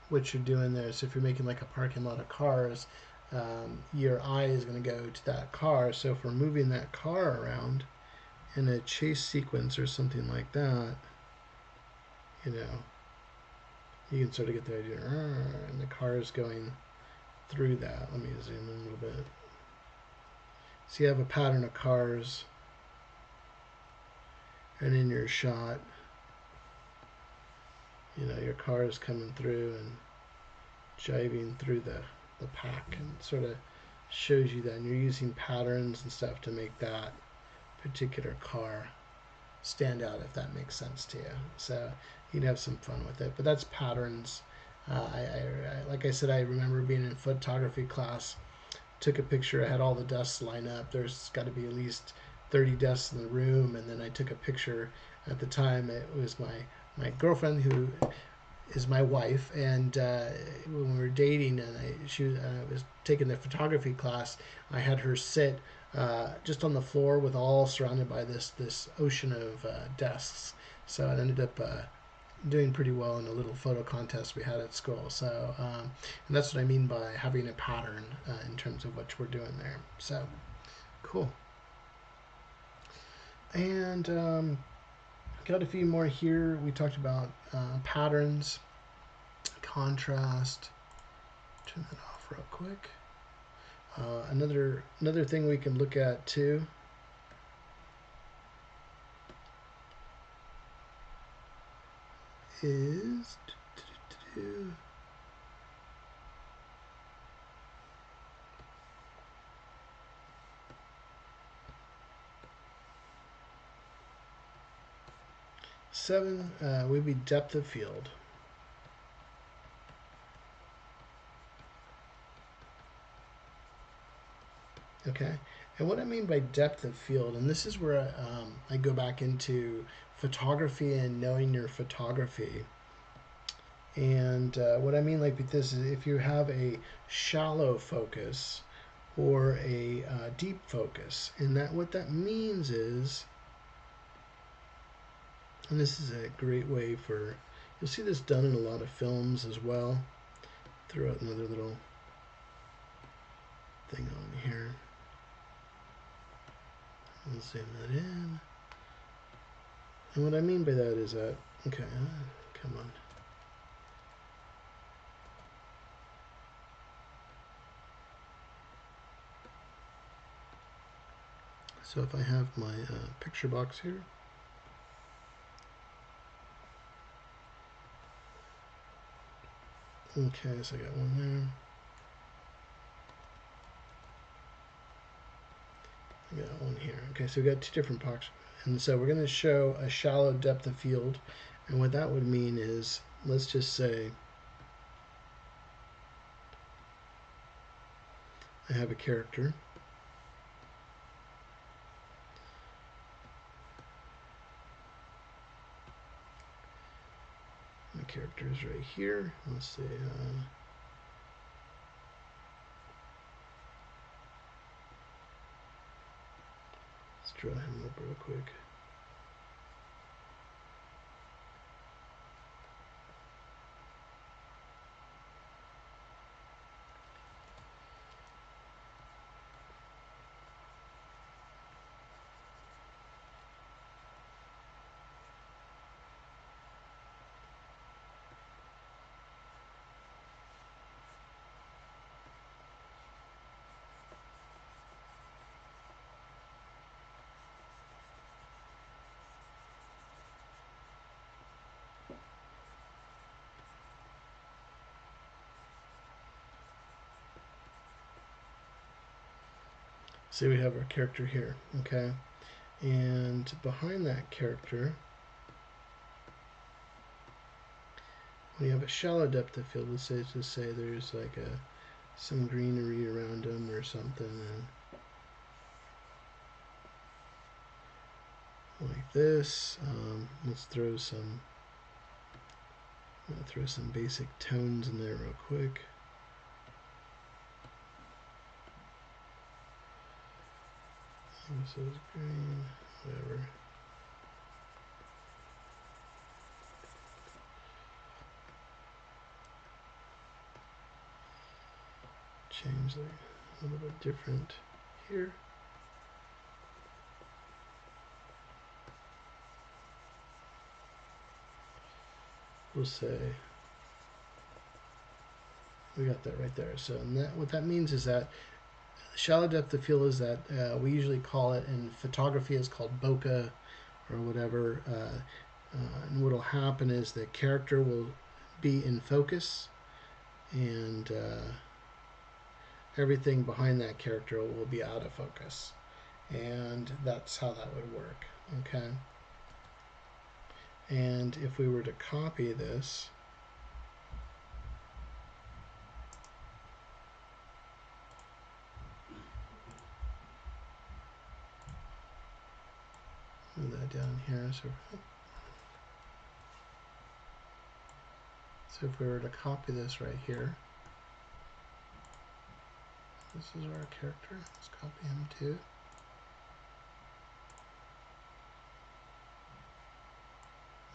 what you're doing there. So if you're making like a parking lot of cars, your eye is going to go to that car. So if we're moving that car around in a chase sequence or something like that, you can sort of get the idea. And the car is going through that. Let me zoom in a little bit. So you have a pattern of cars, and in your shot, your car is coming through and jiving through the pack, and sort of shows you that. And you're using patterns and stuff to make that particular car stand out, if that makes sense to you. So you can have some fun with it. But that's patterns. Like I said, I remember being in photography class, took a picture, I had all the desks line up. There's got to be at least 30 desks in the room, and then I took a picture. At the time, it was my girlfriend, who is my wife, and when we were dating, and she was taking the photography class, I had her sit just on the floor with all surrounded by this ocean of desks. So it ended up doing pretty well in a little photo contest we had at school. So and that's what I mean by having a pattern in terms of what we're doing there. So cool. And got a few more here. We talked about patterns, contrast. Turn that off real quick. Another thing we can look at too is 7 would be depth of field. Okay, and what I mean by depth of field, and this is where I go back into photography and knowing your photography. And what I mean like with this is if you have a shallow focus or a deep focus, and that what that means is, and this is a great way for, you'll see this done in a lot of films as well. Throw out another little thing on here. We'll zoom that in. And what I mean by that is that, okay, come on. So if I have my picture box here, okay, so I got one there. I got one here. Okay, so we got 2 different boxes. And so we're going to show a shallow depth of field. And what that would mean is, let's just say I have a character. My character is right here. Let's say let's draw him up real quick. Say we have our character here, okay? And behind that character, when you have a shallow depth of field, let's say, just say there's like some greenery around him or something, and like this. Let's throw some. I'm gonna throw some basic tones in there real quick. This is green, whatever. Change like a little bit different here. We'll say we got that right there. So what that means is that shallow depth of field is that we usually call it in photography is called bokeh or whatever. And what will happen is the character will be in focus, and everything behind that character will be out of focus. And that's how that would work. Okay. And if we were to copy this, move that down here. So So if we were to copy this right here, this is our character. Let's copy him too.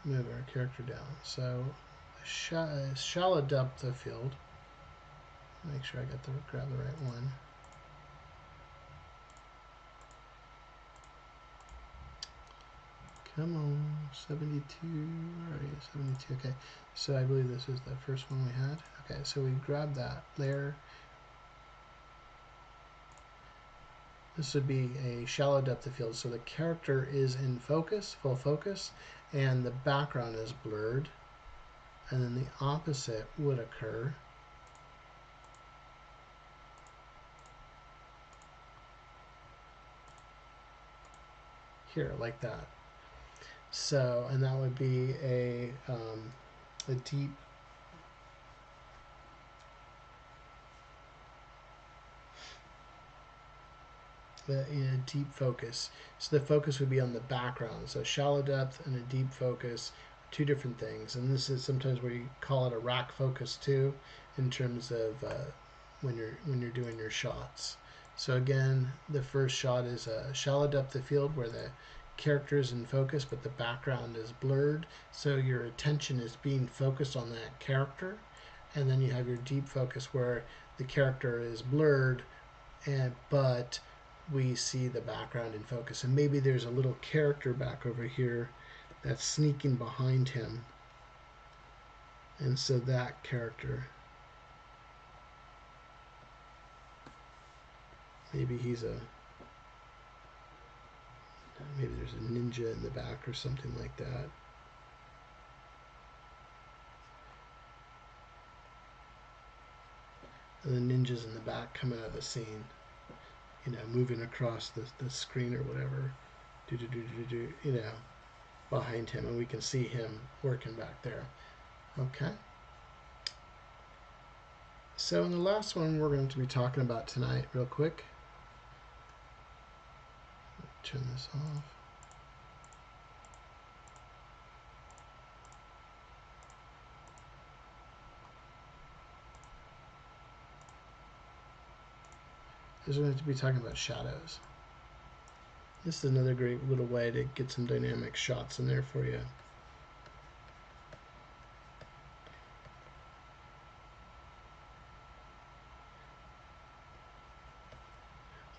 Move our character down. So shallow depth of field. Make sure I grab the right one. Come on, 72. Where are you? 72. Okay, so I believe this is the first one we had. Okay, so we grab that layer. This would be a shallow depth of field. So the character is in focus, full focus, and the background is blurred. And then the opposite would occur. Here, like that. So, and that would be a deep deep focus. So the focus would be on the background. So shallow depth and a deep focus, two different things. And this is sometimes where you call it a rack focus too, in terms of when you're doing your shots. So again, the first shot is a shallow depth of field where the character is in focus, but the background is blurred. So your attention is being focused on that character. And then you have your deep focus where the character is blurred, but we see the background in focus. And maybe there's a little character back over here that's sneaking behind him. And so that character, maybe there's a ninja in the back or something like that. And the ninja's in the back coming out of the scene, moving across the screen or whatever, behind him, and we can see him working back there. Okay. So in the last one we're going to be talking about tonight, real quick. Turn this off. Is we're going to be talking about shadows. This is another great little way to get some dynamic shots in there for you.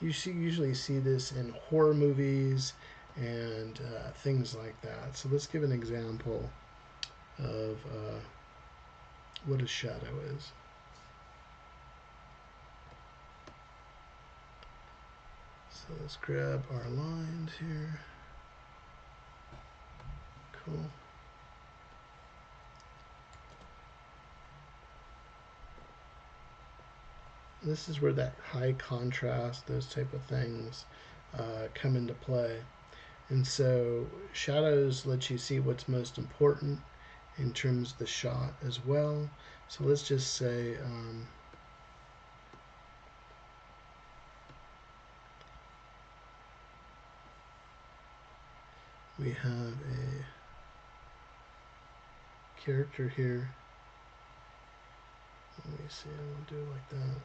You usually see this in horror movies and things like that. So let's give an example of what a shadow is. So let's grab our lines here. Cool. This is where that high contrast, those type of things come into play. And so shadows let you see what's most important in terms of the shot as well. So let's just say we have a character here. Let me see, I won't do it like that.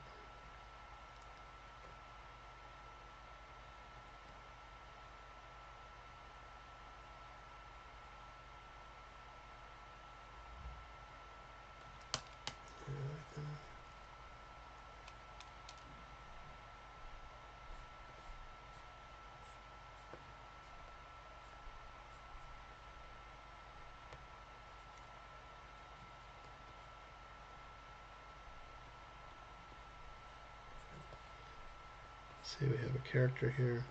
Say we have a character here.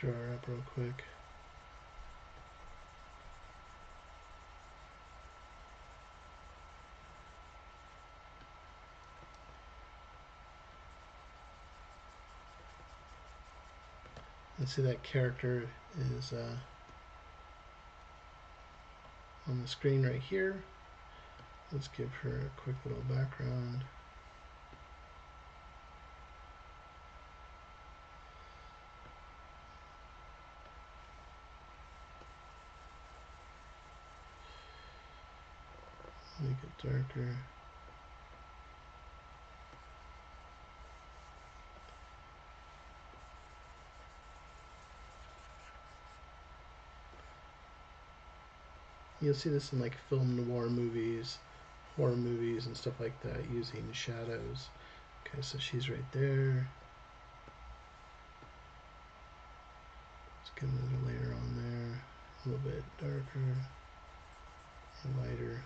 Let's draw her up real quick. Let's see, that character is on the screen right here. Let's give her a quick little background. Make it darker. You'll see this in like film noir movies, horror movies, and stuff like that, using shadows. Okay, so she's right there. Let's get another layer on there, a little bit darker and lighter.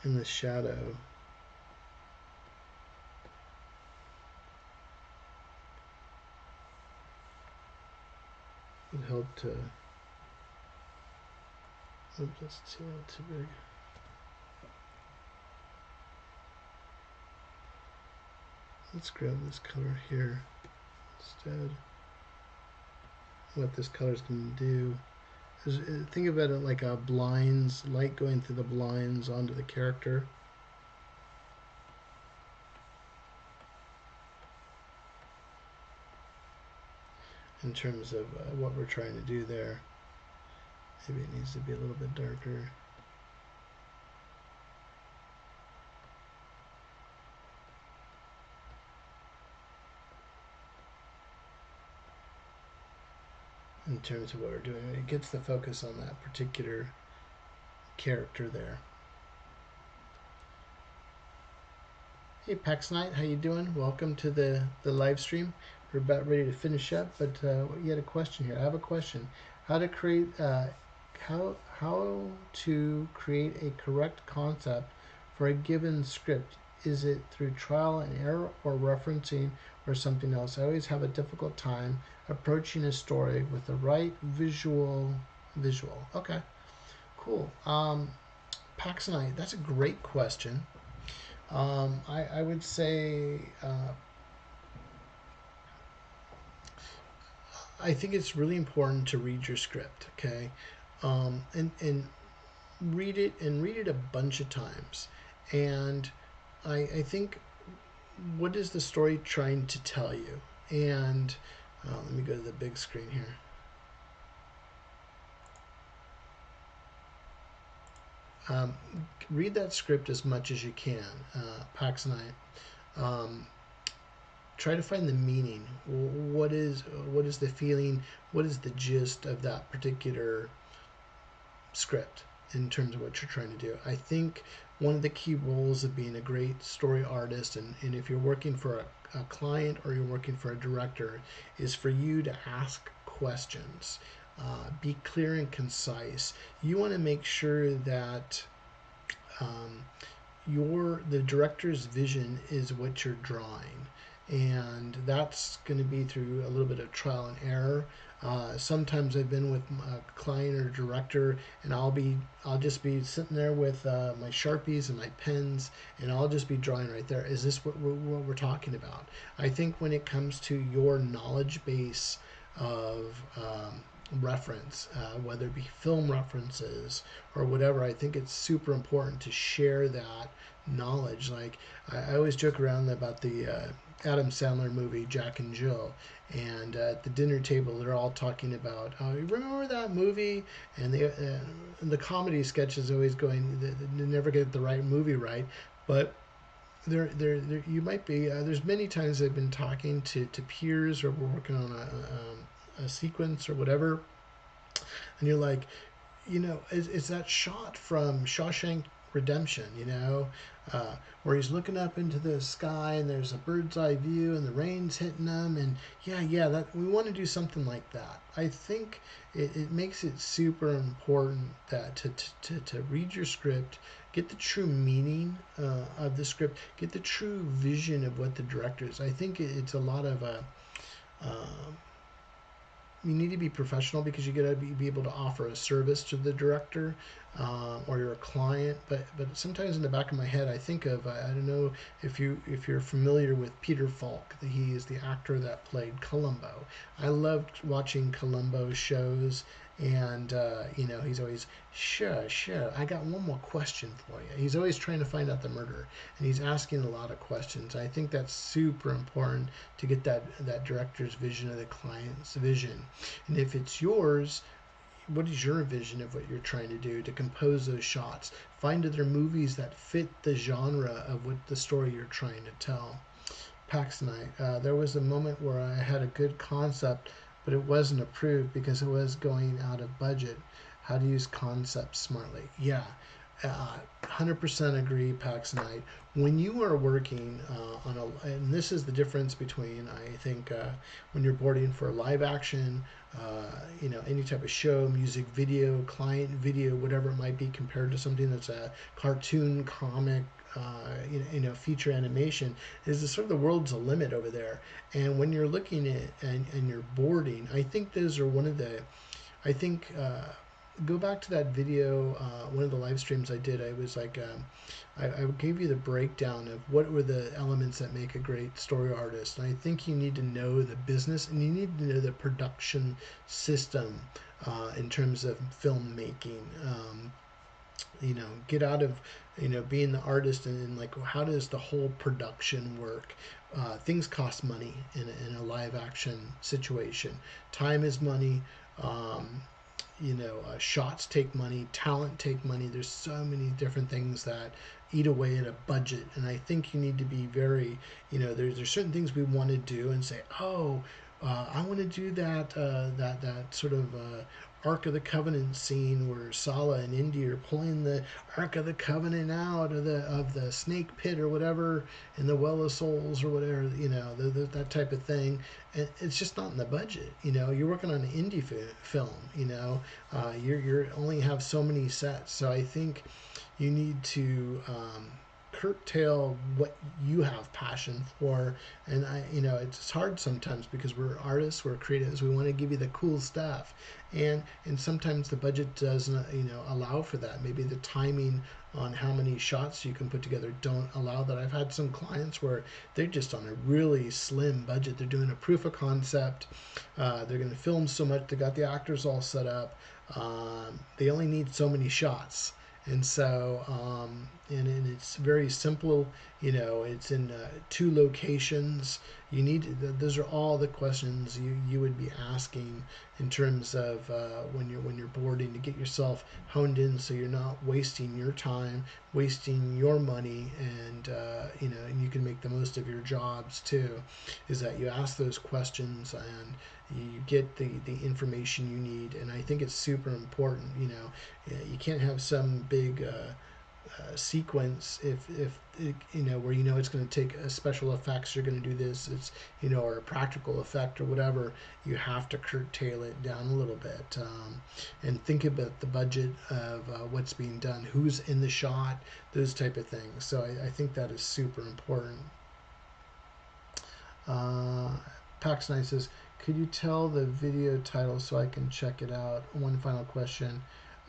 And the shadow would help to, oops, that's too big. Let's grab this color here instead. What this color is going to do is, think about it like a blinds, light going through the blinds onto the character. In terms of what we're trying to do there. Maybe it needs to be a little bit darker. In terms of what we're doing, it gets the focus on that particular character there. Hey Pax Knight, how you doing? Welcome to the live stream. We're about ready to finish up, but you had a question here. I have a question. How to create how to create a correct concept for a given script? Is it through trial and error or referencing or something else? I always have a difficult time approaching a story with the right visual. Okay, cool. Pax Knight, that's a great question. I would say I think it's really important to read your script, okay, and read it a bunch of times, and I think, what is the story trying to tell you? And let me go to the big screen here. Read that script as much as you can, Pax Knight. Try to find the meaning. What is the feeling? What is the gist of that particular script in terms of what you're trying to do? I think one of the key roles of being a great story artist, and if you're working for a client or you're working for a director, is for you to ask questions. Be clear and concise. You want to make sure that the director's vision is what you're drawing, and that's going to be through a little bit of trial and error. Sometimes I've been with a client or director, and I'll just be sitting there with my Sharpies and my pens, and I'll just be drawing right there. Is this what we're talking about? I think when it comes to your knowledge base of reference, whether it be film references or whatever, I think it's super important to share that knowledge. Like I always joke around about the Adam Sandler movie Jack and Jill, and at the dinner table they're all talking about, oh, you remember that movie? And the comedy sketch is always going, they never get the right movie right, but there you might be, there's many times I've been talking to peers, or we're working on a sequence or whatever, and you're like, it's that shot from Shawshank Redemption, where he's looking up into the sky and there's a bird's eye view and the rain's hitting him, and that we want to do something like that. I think it makes it super important that to read your script, get the true meaning of the script, get the true vision of what the director is. I think it's a lot of you need to be professional because you got to be able to offer a service to the director or you're a client. But sometimes in the back of my head, I think of I don't know if you're familiar with Peter Falk. He is the actor that played Columbo. I loved watching Columbo shows. And he's always sure. I got one more question for you. He's always trying to find out the murder, and he's asking a lot of questions. I think that's super important to get that director's vision of the client's vision. And if it's yours, what is your vision of what you're trying to do to compose those shots? Find other movies that fit the genre of what the story you're trying to tell. PAX night. There was a moment where I had a good concept, but it wasn't approved because it was going out of budget. How to use concepts smartly. Yeah, 100% agree, PAX night. When you are working and this is the difference between, I think, when you're boarding for live action, any type of show, music video, client video, whatever it might be, compared to something that's a cartoon, comic, feature animation, is the sort of the world's a limit over there. And when you're looking at and you're boarding, I think those are one of the, I think, go back to that video, one of the live streams I did. I was like, I gave you the breakdown of what were the elements that make a great story artist. And I think you need to know the business and you need to know the production system in terms of filmmaking. Get out of, being the artist and like, how does the whole production work? Things cost money in a live action situation. Time is money. Shots take money, talent take money. There's so many different things that eat away at a budget. And I think you need to be very, there's certain things we want to do and say, oh, I want to do that sort of Ark of the Covenant scene where Sala and Indy are pulling the Ark of the Covenant out of the snake pit or whatever in the Well of Souls or whatever, that type of thing. And it's just not in the budget. You're working on an indie film. You're only have so many sets. So I think you need to curtail what you have passion for. And it's hard sometimes because we're artists, we're creatives, we want to give you the cool stuff, and sometimes the budget doesn't allow for that. Maybe the timing on how many shots you can put together don't allow that. I've had some clients where they're just on a really slim budget. They're doing a proof of concept. They're going to film so much. They got the actors all set up. They only need so many shots. And so, and it's very simple. It's in 2 locations. Those are all the questions you would be asking in terms of when you're boarding, to get yourself honed in, so you're not wasting your time, wasting your money, and and you can make the most of your jobs too. Is that you ask those questions and you get the information you need. And I think it's super important. You can't have some big sequence if where it's going to take a special effects, you're going to do this, it's or a practical effect or whatever. You have to curtail it down a little bit, and think about the budget of what's being done, who's in the shot, those type of things. So I think that is super important. Pax Night says, could you tell the video title so I can check it out? One final question.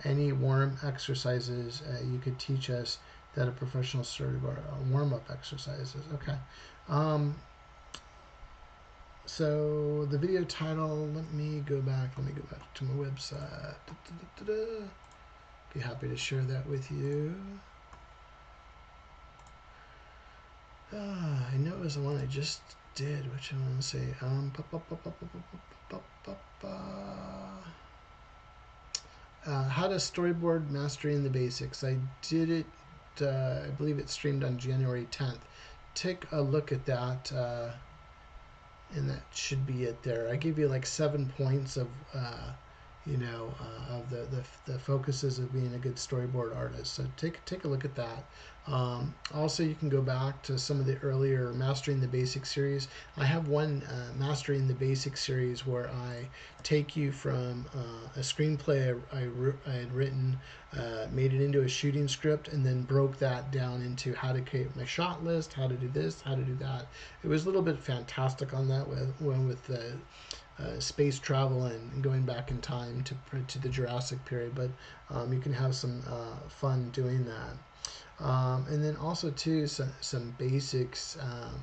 Any warm exercises you could teach us that a professional storyboard, warm-up exercises? Okay. So the video title, let me go back to my website. Be happy to share that with you. I know it was the one I just did, which I want to say, how to storyboard, mastering the basics. I did it, I believe it streamed on January 10th. Take a look at that, and that should be it there. I gave you like 7 points of of the focuses of being a good storyboard artist. So take a look at that. Also, you can go back to some of the earlier Mastering the Basics series. I have one Mastering the Basics series where I take you from a screenplay I had written, made it into a shooting script, and then broke that down into how to create my shot list, how to do this, how to do that. It was a little bit fantastic on that with the space travel and going back in time to the Jurassic period, but you can have some fun doing that. And then also too some basics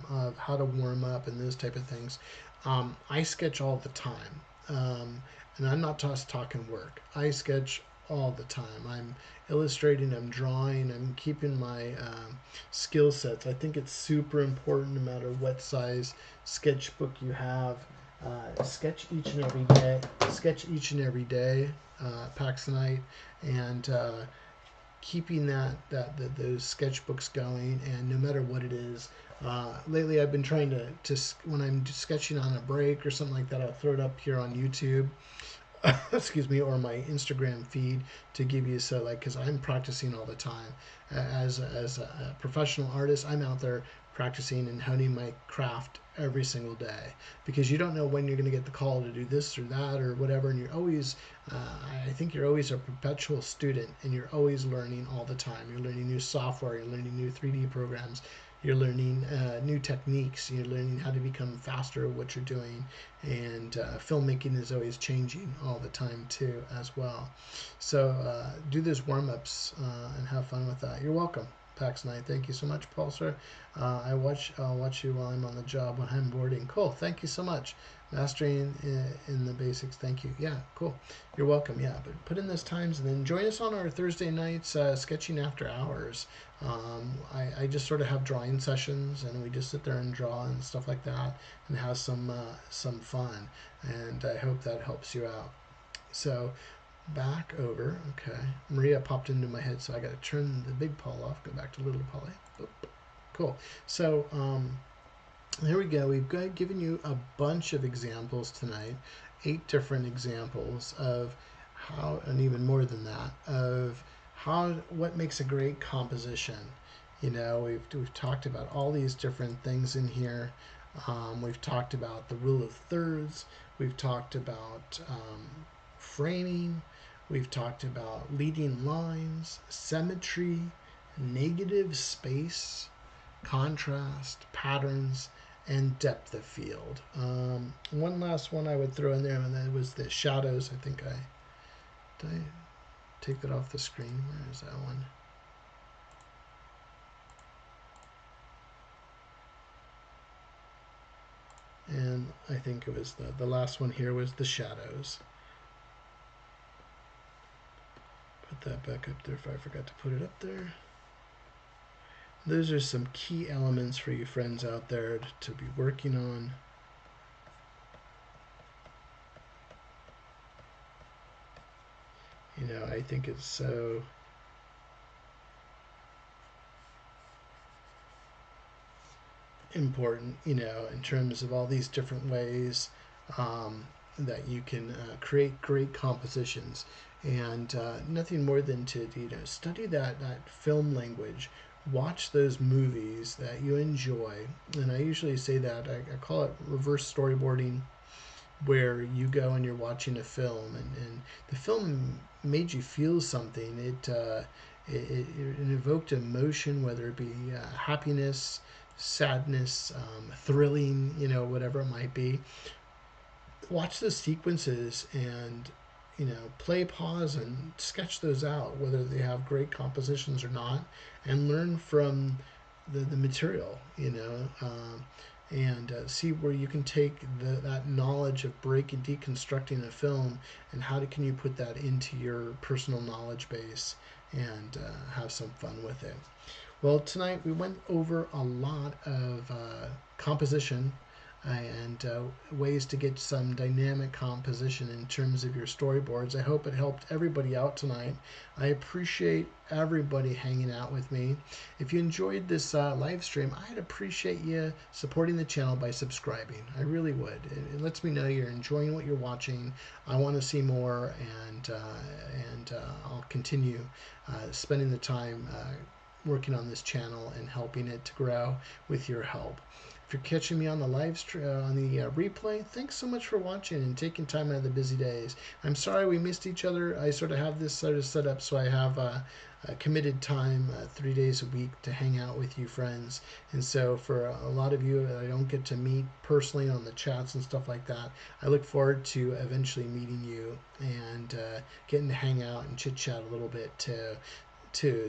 of how to warm up and those type of things. I sketch all the time, and I'm not just talking work. I sketch all the time. I'm illustrating, I'm drawing, I'm keeping my skill sets. I think it's super important no matter what size sketchbook you have. Sketch each and every day. Sketch each and every day, Paxtonite, and keeping those sketchbooks going. And no matter what it is, lately I've been trying to when I'm sketching on a break or something like that, I'll throw it up here on YouTube. Excuse me, or my Instagram feed to give you, so like, because I'm practicing all the time as a professional artist. I'm out there practicing and honing my craft every single day, because you don't know when you're going to get the call to do this or that or whatever, and you're always I think you're always a perpetual student, and you're always learning all the time. You're learning new software, you're learning new 3D programs, you're learning new techniques, you're learning how to become faster at what you're doing, and filmmaking is always changing all the time too as well. So do those warm-ups and have fun with that. You're welcome, Pax9. Thank you so much, Paul, sir. I'll watch you while I'm on the job when I'm boarding. Cool. Thank you so much. Mastering in the basics. Thank you. Yeah, cool. You're welcome. Yeah, but put in those times and then join us on our Thursday nights sketching after hours. I just sort of have drawing sessions, and we just sit there and draw and stuff like that, and have some fun. And I hope that helps you out. So back over. Okay, Maria popped into my head, so I got to turn the big Paul off. Go back to little Polly. Oop. Cool. So here we go. We've given you a bunch of examples tonight, 8 different examples of how, and even more than that, of what makes a great composition. You know, we've talked about all these different things in here. We've talked about the rule of thirds. We've talked about framing. We've talked about leading lines, symmetry, negative space, contrast, patterns, and depth of field. One last one I would throw in there, and that was the shadows. I think did I take that off the screen? Where is that one? And I think it was the last one here was the shadows. Put that back up there if I forgot to put it up there. Those are some key elements for you friends out there to be working on. You know, I think it's so important, you know, in terms of all these different ways that you can create great compositions. And nothing more than to, you know, study that film language. Watch those movies that you enjoy. And I usually say that I call it reverse storyboarding, where you go and you're watching a film, and the film made you feel something. It evoked emotion, whether it be happiness, sadness, thrilling, you know, whatever it might be. Watch the sequences and, you know, play pause and sketch those out, whether they have great compositions or not, and learn from the material, you know, and see where you can take that knowledge of breaking, deconstructing a film, and how can you put that into your personal knowledge base and have some fun with it. Well, tonight we went over a lot of composition and ways to get some dynamic composition in terms of your storyboards. I hope it helped everybody out tonight. I appreciate everybody hanging out with me. If you enjoyed this live stream, I'd appreciate you supporting the channel by subscribing. I really would. It lets me know you're enjoying what you're watching. I want to see more, and I'll continue spending the time working on this channel and helping it to grow with your help. If you're catching me on the live stream, on the replay, thanks so much for watching and taking time out of the busy days. I'm sorry we missed each other. I sort of have this sort of set up so I have a committed time 3 days a week to hang out with you friends. And so for a lot of you that I don't get to meet personally on the chats and stuff like that, I look forward to eventually meeting you and getting to hang out and chit chat a little bit too.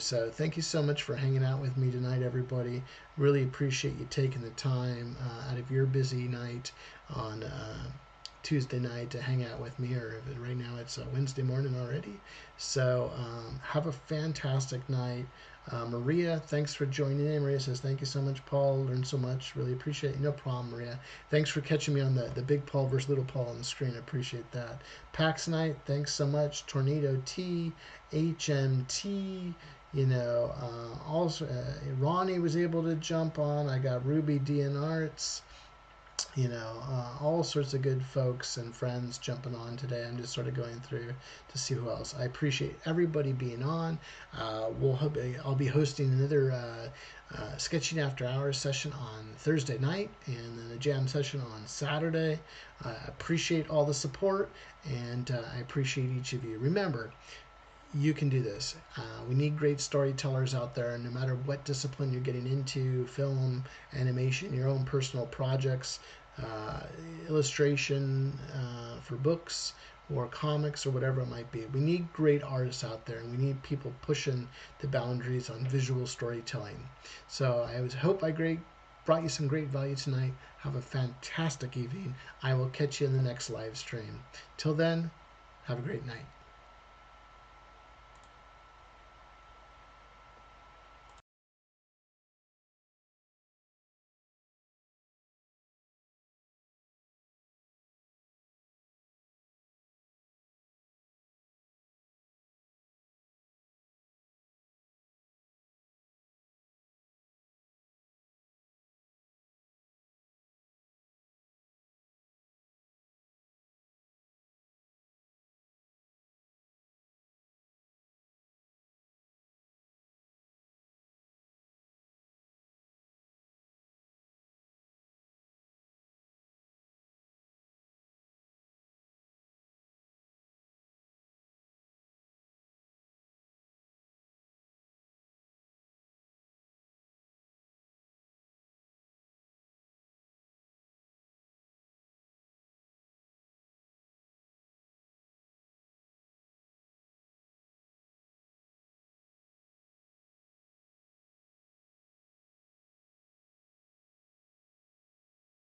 So thank you so much for hanging out with me tonight, everybody. Really appreciate you taking the time out of your busy night on Tuesday night to hang out with me, or right now it's Wednesday morning already. So have a fantastic night. Maria, thanks for joining in. Maria says, thank you so much, Paul. Learned so much. Really appreciate it. No problem, Maria. Thanks for catching me on the big Paul versus little Paul on the screen. I appreciate that. Pax Night, thanks so much. Tornado T, HMT, also Ronnie was able to jump on. I got Ruby D and Arts. All sorts of good folks and friends jumping on today. I'm just sort of going through to see who else. I appreciate everybody being on. I'll be hosting another Sketching After Hours session on Thursday night, and then a jam session on Saturday. I appreciate all the support, and I appreciate each of you. Remember, you can do this. We need great storytellers out there, no matter what discipline you're getting into, film, animation, your own personal projects, illustration for books or comics or whatever it might be. We need great artists out there, and we need people pushing the boundaries on visual storytelling. So I hope I brought you some great value tonight. Have a fantastic evening. I will catch you in the next live stream. Till then, have a great night.